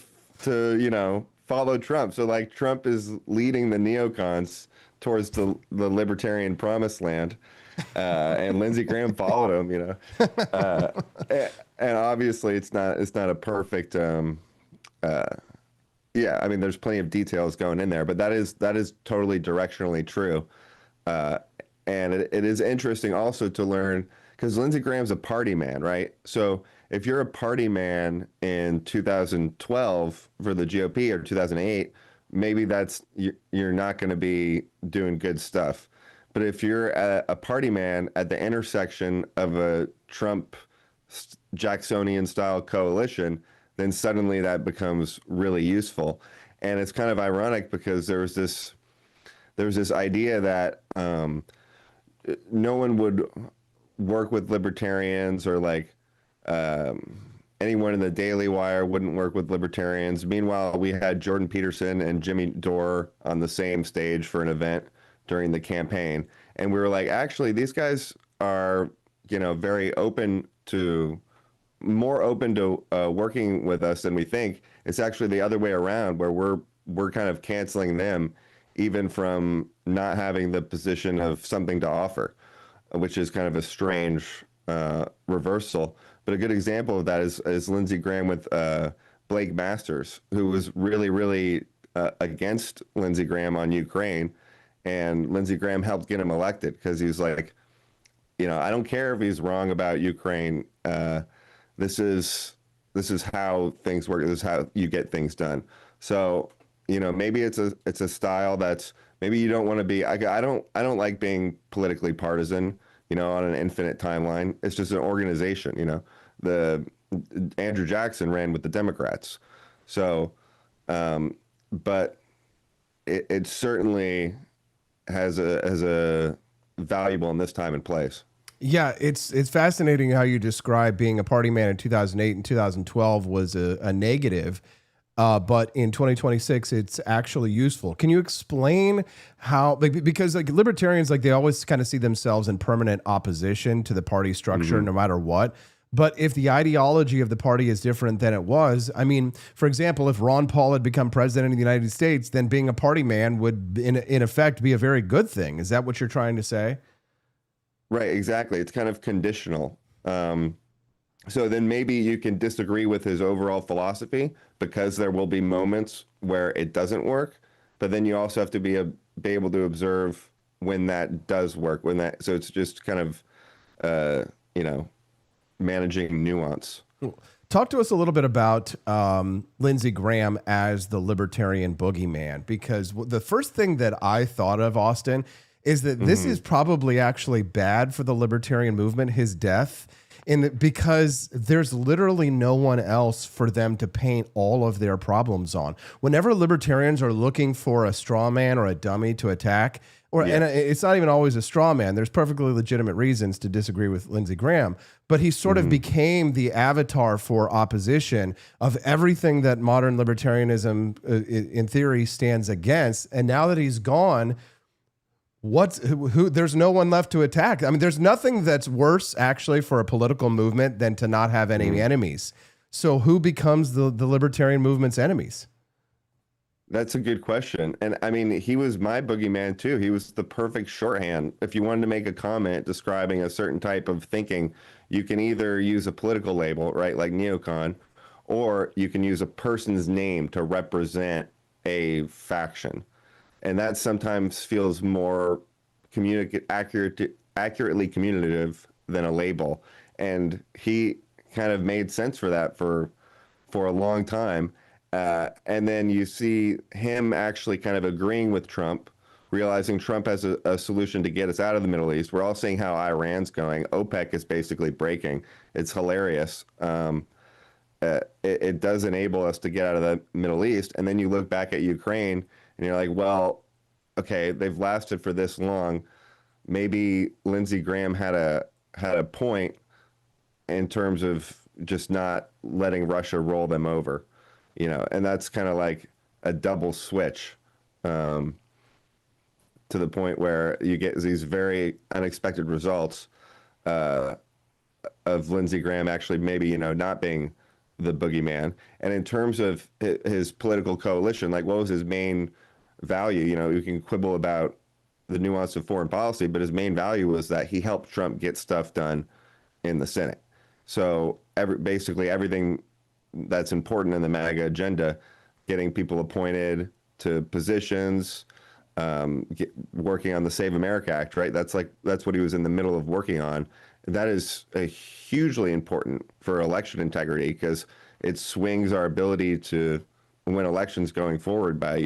follow Trump. So Trump is leading the neocons towards the libertarian promised land, and Lindsey Graham followed him. And obviously it's not a perfect. Yeah, I mean, there's plenty of details going in there, but that is totally directionally true. And it is interesting also to learn, because Lindsey Graham's a party man, right? So if you're a party man in 2012 for the GOP or 2008, maybe you're not going to be doing good stuff. But if you're a party man at the intersection of a Trump Jacksonian style coalition, then suddenly that becomes really useful. And it's kind of ironic because there's this idea that no one would work with libertarians, or anyone in the Daily Wire wouldn't work with libertarians. Meanwhile, we had Jordan Peterson and Jimmy Dore on the same stage for an event during the campaign. And we were like, actually, these guys are, very more open to working with us than we think. It's actually the other way around, where we're kind of canceling them, even from not having the position of something to offer, which is kind of a strange reversal. But a good example of that is Lindsey Graham with Blake Masters, who was really, really against Lindsey Graham on Ukraine. And Lindsey Graham helped get him elected because he was like, I don't care if he's wrong about Ukraine. This is how things work. This is how you get things done. So, maybe it's a style that's, maybe you don't want to be. I don't like being politically partisan, on an infinite timeline. It's just an organization. The Andrew Jackson ran with the Democrats. So, but it certainly has a valuable in this time and place. Yeah, it's fascinating how you describe being a party man in 2008 and 2012 was a negative, but in 2026 it's actually useful. Can you explain how? Because libertarians, they always kind of see themselves in permanent opposition to the party structure, no matter what. But if the ideology of the party is different than it was, I mean, for example, if Ron Paul had become president of the United States, then being a party man would, in effect, be a very good thing. Is that what you're trying to say? Right, exactly. It's kind of conditional. So then maybe you can disagree with his overall philosophy, because there will be moments where it doesn't work, but then you also have to be able to observe when that does work, so it's just kind of, managing nuance. Talk to us a little bit about Lindsey Graham as the libertarian boogeyman, because the first thing that I thought of, Austin, is that this is probably actually bad for the libertarian movement, his death, because there's literally no one else for them to paint all of their problems on. Whenever libertarians are looking for a straw man or a dummy to attack, and it's not even always a straw man. There's perfectly legitimate reasons to disagree with Lindsey Graham, but he sort of became the avatar for opposition of everything that modern libertarianism, in theory, stands against. And now that he's gone, there's no one left to attack. I mean, there's nothing that's worse actually for a political movement than to not have any enemies. So who becomes the libertarian movement's enemies? That's a good question. And I mean, he was my boogeyman too. He was the perfect shorthand. If you wanted to make a comment describing a certain type of thinking, you can either use a political label, right, like neocon, or you can use a person's name to represent a faction. And that sometimes feels more accurately communicative than a label. And he kind of made sense for that for a long time. And then you see him actually kind of agreeing with Trump, realizing Trump has a solution to get us out of the Middle East. We're all seeing how Iran's going. OPEC is basically breaking. It's hilarious. It does enable us to get out of the Middle East. And then you look back at Ukraine and you're like, well, okay, they've lasted for this long. Maybe Lindsey Graham had a point in terms of just not letting Russia roll them over. And that's kind of like a double switch, to the point where you get these very unexpected results of Lindsey Graham actually maybe, not being the boogeyman. And in terms of his political coalition, like what was his main value? You can quibble about the nuance of foreign policy, but his main value was that he helped Trump get stuff done in the Senate. So basically everything that's important in the MAGA agenda, getting people appointed to positions, working on the Save America Act, right? That's what he was in the middle of working on. That is hugely important for election integrity, because it swings our ability to win elections going forward by,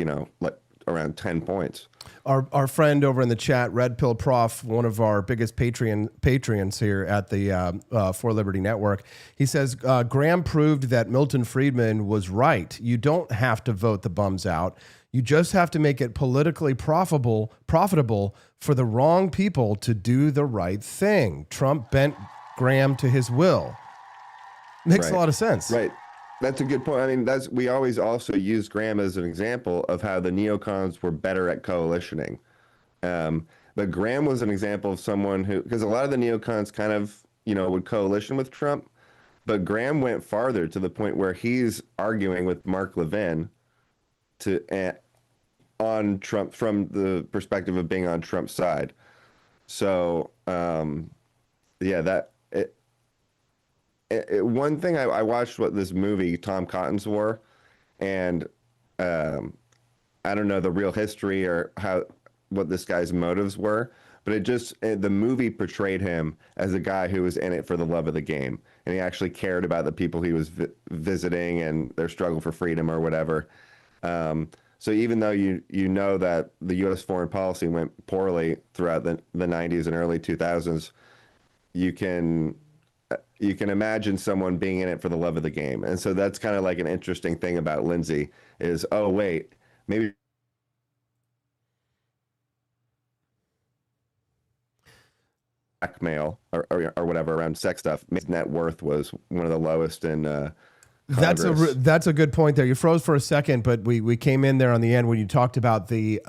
around 10 points. Our friend over in the chat, Red Pill Prof, one of our biggest patrons here at the For Liberty Network, he says, Graham proved that Milton Friedman was right. You don't have to vote the bums out. You just have to make it politically profitable for the wrong people to do the right thing. Trump bent Graham to his will. Makes a lot of sense. Right. That's a good point. I mean, we always also use Graham as an example of how the neocons were better at coalitioning. But Graham was an example of someone who, because a lot of the neocons kind of, would coalition with Trump, but Graham went farther to the point where he's arguing with Mark Levin on Trump from the perspective of being on Trump's side. So, one thing I watched this movie Tom Cotton's War, and I don't know the real history or what this guy's motives were, but the movie portrayed him as a guy who was in it for the love of the game, and he actually cared about the people he was visiting and their struggle for freedom or whatever. So even though you know that the U.S. foreign policy went poorly throughout the 90s and early 2000s, you can imagine someone being in it for the love of the game. And so that's kind of like an interesting thing about Lindsey is, oh, wait, maybe blackmail or whatever around sex stuff. His net worth was one of the lowest in Congress. That's a good point there. You froze for a second, but we came in there on the end when you talked about the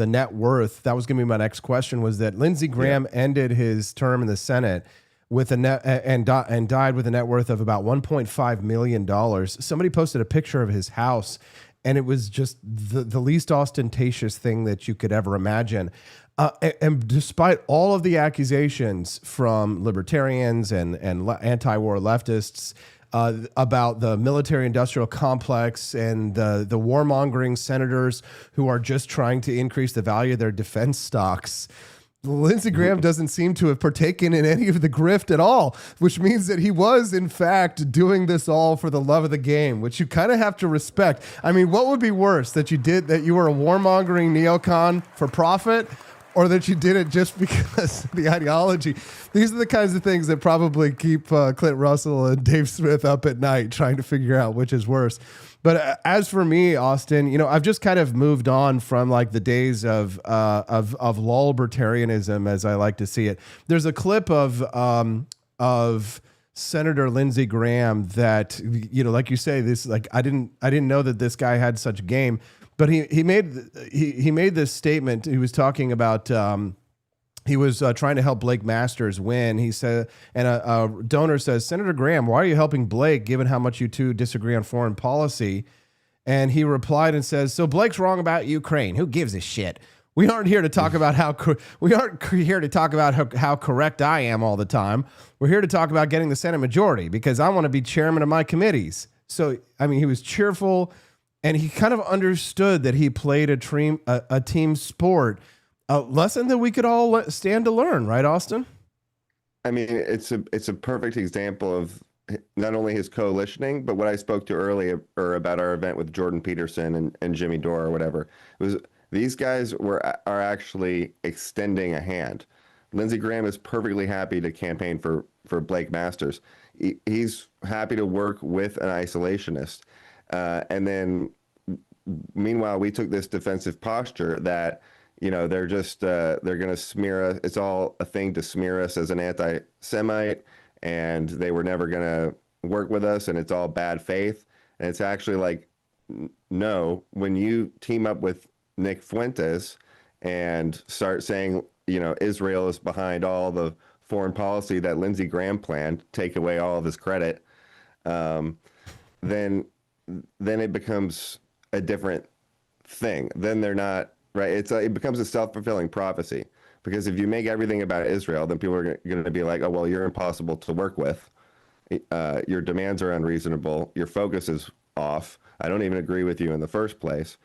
net worth. That was going to be my next question, was that Lindsey Graham ended his term in the Senate with a net and died with a net worth of about $1.5 million. Somebody posted a picture of his house, and it was just the least ostentatious thing that you could ever imagine. And despite all of the accusations from libertarians and anti-war leftists about the military-industrial complex and the warmongering senators who are just trying to increase the value of their defense stocks, Lindsey Graham doesn't seem to have partaken in any of the grift at all, which means that he was, in fact, doing this all for the love of the game, which you kind of have to respect. I mean, what would be worse, that you were a warmongering neocon for profit, or that you did it just because of the ideology? These are the kinds of things that probably keep Clint Russell and Dave Smith up at night trying to figure out which is worse. But as for me, Austin, I've just kind of moved on from like the days of LIBERTARIanism, as I like to see it. There's a clip of Senator Lindsey Graham that, like you say, this, like, I didn't know that this guy had such game, but he made this statement. He was talking about he was trying to help Blake Masters win. He said, and a donor says, "Senator Graham, why are you helping Blake given how much you two disagree on foreign policy?" And he replied and says, "So Blake's wrong about Ukraine. Who gives a shit? We aren't here to talk about how correct I am all the time. We're here to talk about getting the Senate majority because I want to be chairman of my committees." So, I mean, he was cheerful, and he kind of understood that he played a team sport. A lesson that we could all stand to learn, right, Austin? I mean, it's a perfect example of not only his coalitioning, but what I spoke to earlier about our event with Jordan Peterson and Jimmy Dore or whatever. It was these guys are actually extending a hand. Lindsey Graham is perfectly happy to campaign for Blake Masters. He's happy to work with an isolationist, and then meanwhile we took this defensive posture that, they're just they're going to smear us. It's all a thing to smear us as an anti-Semite, and they were never going to work with us, and it's all bad faith. And it's actually like, no, when you team up with Nick Fuentes and start saying, Israel is behind all the foreign policy that Lindsey Graham planned, take away all of his credit, then it becomes a different thing. Then they're not. Right, it becomes a self-fulfilling prophecy, because if you make everything about Israel, then people are going to be like, "Oh, well, you're impossible to work with. Your demands are unreasonable. Your focus is off. I don't even agree with you in the first place."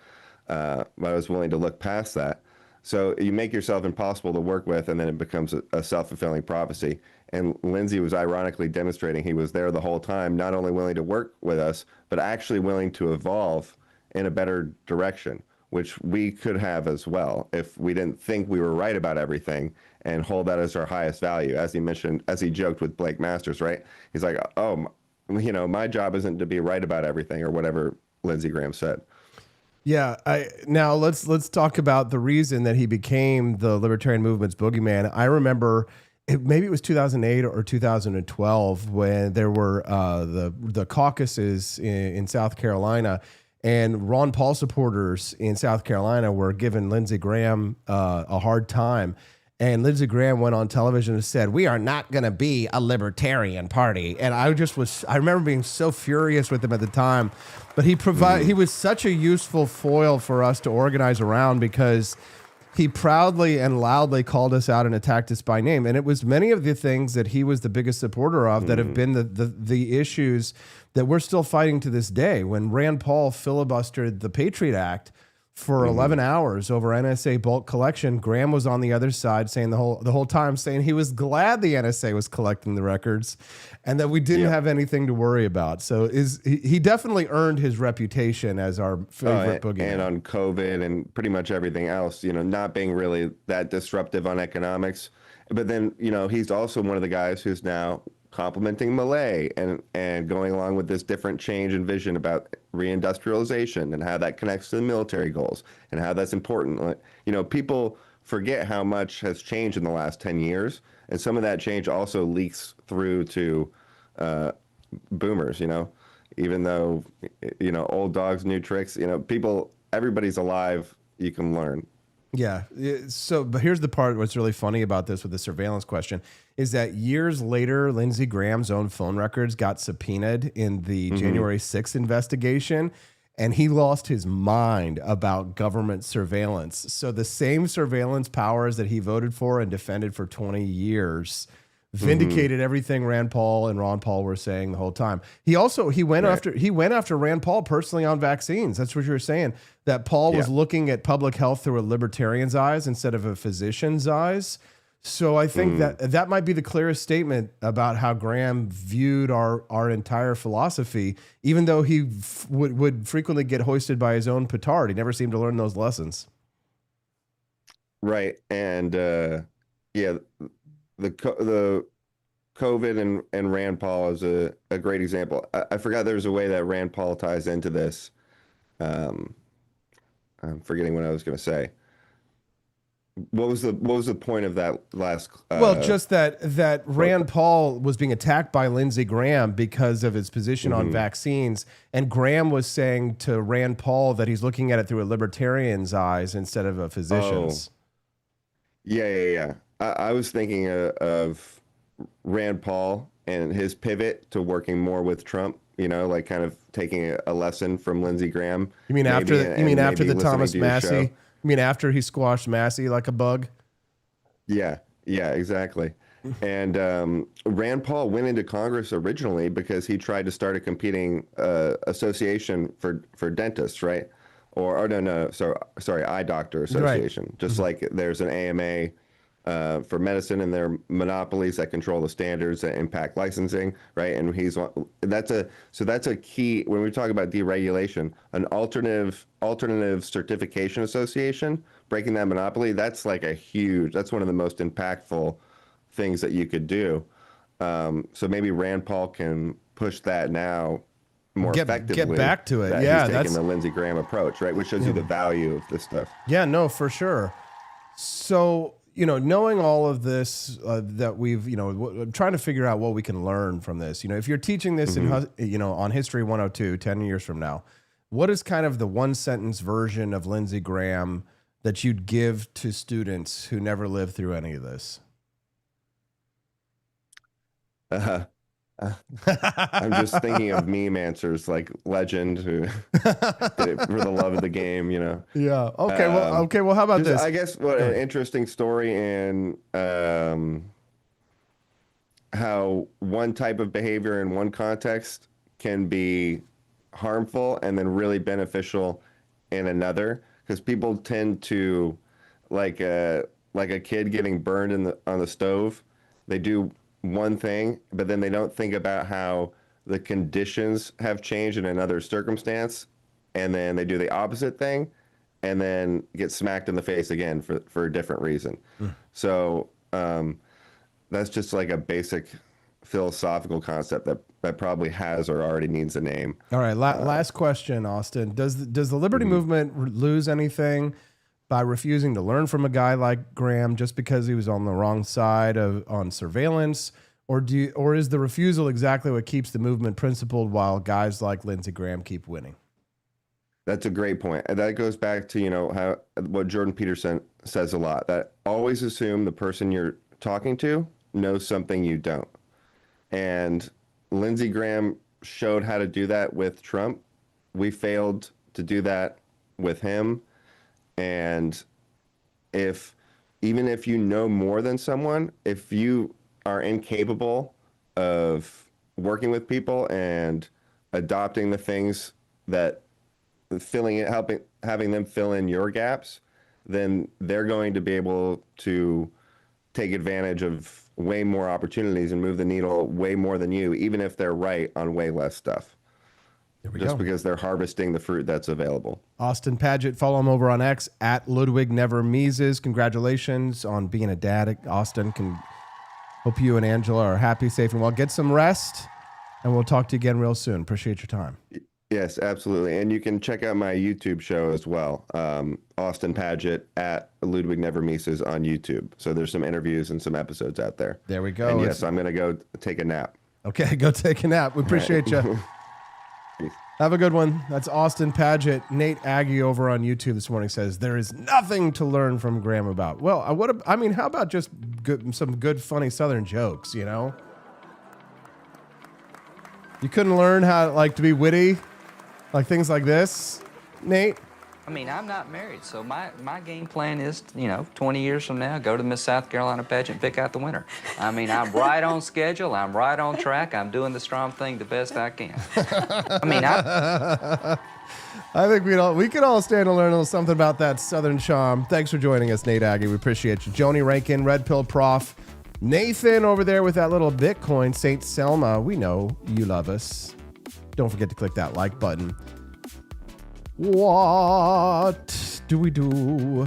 But I was willing to look past that. So you make yourself impossible to work with, and then it becomes a self-fulfilling prophecy. And Lindsey was ironically demonstrating he was there the whole time, not only willing to work with us, but actually willing to evolve in a better direction, which we could have as well if we didn't think we were right about everything and hold that as our highest value. As he mentioned, as he joked with Blake Masters, right? He's like, "Oh, my job isn't to be right about everything," or whatever Lindsey Graham said. Yeah. Now let's talk about the reason that he became the libertarian movement's boogeyman. I remember maybe it was 2008 or 2012 when there were the caucuses in South Carolina. And Ron Paul supporters in South Carolina were giving Lindsey Graham a hard time. And Lindsey Graham went on television and said, "We are not going to be a libertarian party." And I remember being so furious with him at the time. But he was such a useful foil for us to organize around, because he proudly and loudly called us out and attacked us by name. And it was many of the things that he was the biggest supporter of that have been the issues that we're still fighting to this day. When Rand Paul filibustered the Patriot Act for 11 hours over NSA bulk collection, Graham was on the other side saying the whole time saying he was glad the NSA was collecting the records and that we didn't have anything to worry about. So he definitely earned his reputation as our favorite boogeyman. And on COVID and pretty much everything else, not being really that disruptive on economics. But then, he's also one of the guys who's now complimenting Malay and going along with this different change in vision about reindustrialization and how that connects to the military goals and how that's important. People forget how much has changed in the last 10 years. And some of that change also leaks through to boomers, even though, old dogs, new tricks, everybody's alive. You can learn. Yeah. So, but here's the part what's really funny about this with the surveillance question is that years later, Lindsey Graham's own phone records got subpoenaed in the January 6th investigation. and he lost his mind about government surveillance. So the same surveillance powers that he voted for and defended for 20 years vindicated everything Rand Paul and Ron Paul were saying the whole time. He went after Rand Paul personally on vaccines. That's what you were saying, that Paul was looking at public health through a libertarian's eyes instead of a physician's eyes. So I think that might be the clearest statement about how Graham viewed our entire philosophy, even though he would frequently get hoisted by his own petard. He never seemed to learn those lessons. Right. And the COVID and Rand Paul is a great example. I forgot there's a way that Rand Paul ties into this. I'm forgetting what I was going to say. What was the point of that last? Just that Rand Paul was being attacked by Lindsey Graham because of his position on vaccines, and Graham was saying to Rand Paul that he's looking at it through a libertarian's eyes instead of a physician's. Yeah. I was thinking of Rand Paul and his pivot to working more with Trump. Like kind of taking a lesson from Lindsey Graham. You mean after the Thomas Massey? You mean after he squashed Massey like a bug? Yeah, exactly. And Rand Paul went into Congress originally because he tried to start a competing association for dentists, right? Sorry, eye doctor association. Right. Just like there's an AMA for medicine, and there are monopolies that control the standards that impact licensing, right? And that's a key when we talk about deregulation. An alternative certification association, breaking that monopoly, that's one of the most impactful things that you could do. So maybe Rand Paul can push that now more effectively. Get back to it. He's taking the Lindsey Graham approach, right? Which shows you the value of this stuff. Yeah, no, for sure. So, knowing all of this, that we've, trying to figure out what we can learn from this. If you're teaching this on History 102, 10 years from now, what is kind of the one sentence version of Lindsey Graham that you'd give to students who never lived through any of this? I'm just thinking of meme answers like Legend, who did it for the love of the game, Yeah. Okay. Well, how about this? I guess what an interesting story in how one type of behavior in one context can be harmful and then really beneficial in another, because people tend to like a kid getting burned on the stove. They do one thing, but then they don't think about how the conditions have changed in another circumstance, and then they do the opposite thing and then get smacked in the face again for a different reason. So that's just like a basic philosophical concept that probably has or already needs a name. All right, last question, Austin. Does the Liberty movement lose anything by refusing to learn from a guy like Graham just because he was on the wrong side on surveillance? Or is the refusal exactly what keeps the movement principled while guys like Lindsey Graham keep winning? That's a great point. And that goes back to, what Jordan Peterson says a lot, that always assume the person you're talking to knows something you don't. And Lindsey Graham showed how to do that with Trump. We failed to do that with him. And even if you know more than someone, if you are incapable of working with people and adopting the things that having them fill in your gaps, then they're going to be able to take advantage of way more opportunities and move the needle way more than you, even if they're right on way less stuff. Because they're harvesting the fruit that's available. Austin Padgett, follow him over on X at Ludwig Never Mises. Congratulations on being a dad, Austin. Hope you and Angela are happy, safe, and well. Get some rest, and we'll talk to you again real soon. Appreciate your time. Yes, absolutely. And you can check out my YouTube show as well, Austin Padgett at Ludwig Never Mises on YouTube. So there's some interviews and some episodes out there. There we go. And yes, I'm going to go take a nap. Okay, go take a nap. We appreciate you. Have a good one. That's Austin Padgett. Nate Aggie over on YouTube this morning says there is nothing to learn from Graham about. Well, how about just some good, funny Southern jokes, You couldn't learn how to be witty Like things like this, Nate? I mean, I'm not married, so my game plan is, 20 years from now, go to the Miss South Carolina pageant, pick out the winner. I mean, I'm right on schedule. I'm right on track. I'm doing the strong thing the best I can. I mean, I think we could all stand to learn a little something about that Southern charm. Thanks for joining us, Nate Aggie. We appreciate you. Joni Rankin, Red Pill Prof, Nathan over there with that little Bitcoin, St. Selma. We know you love us. Don't forget to click that like button. What do we do?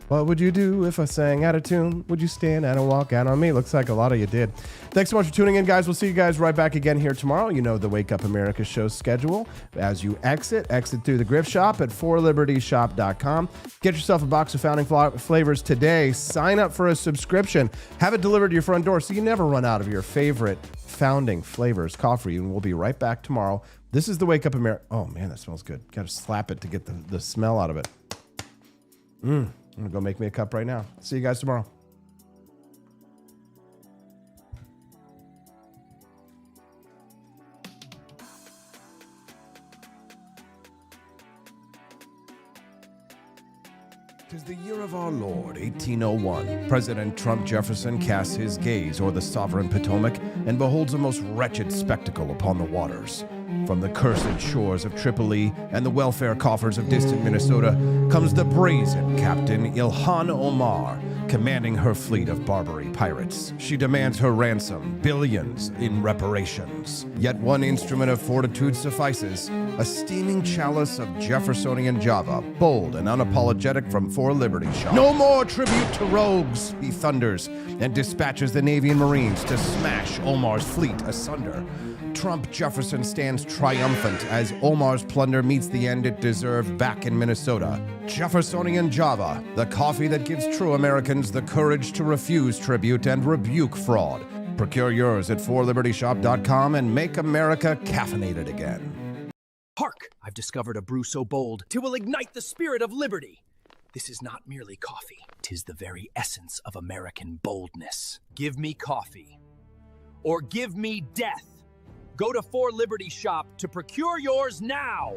What would you do if I sang out of tune? Would you stand out and walk out on me? Looks like a lot of you did. Thanks so much for tuning in, guys. We'll see you guys right back again here tomorrow. You know the Wake Up America show schedule. As you exit through the gift shop at forlibertyshop.com. Get yourself a box of founding flavors today. Sign up for a subscription. Have it delivered to your front door so you never run out of your favorite founding flavors coffee. And we'll be right back tomorrow. This is the Wake Up America. Oh, man, that smells good. Got to slap it to get the smell out of it. I'm going to go make me a cup right now. See you guys tomorrow.'Tis the year of our Lord, 1801. President Trump Jefferson casts his gaze o'er the sovereign Potomac and beholds a most wretched spectacle upon the waters. From the cursed shores of Tripoli and the welfare coffers of distant Minnesota comes the brazen Captain Ilhan Omar, commanding her fleet of Barbary pirates. She demands her ransom, billions in reparations. Yet one instrument of fortitude suffices, a steaming chalice of Jeffersonian Java, bold and unapologetic from For Liberty Shop. No more tribute to rogues, he thunders, and dispatches the Navy and Marines to smash Omar's fleet asunder. Trump Jefferson stands triumphant as Omar's plunder meets the end it deserved back in Minnesota. Jeffersonian Java, the coffee that gives true Americans the courage to refuse tribute and rebuke fraud. Procure yours at forlibertyshop.com and make America caffeinated again. Hark! I've discovered a brew so bold, 'T will ignite the spirit of liberty. This is not merely coffee, 'tis the very essence of American boldness. Give me coffee, or give me death. Go to For Liberty Shop to procure yours now.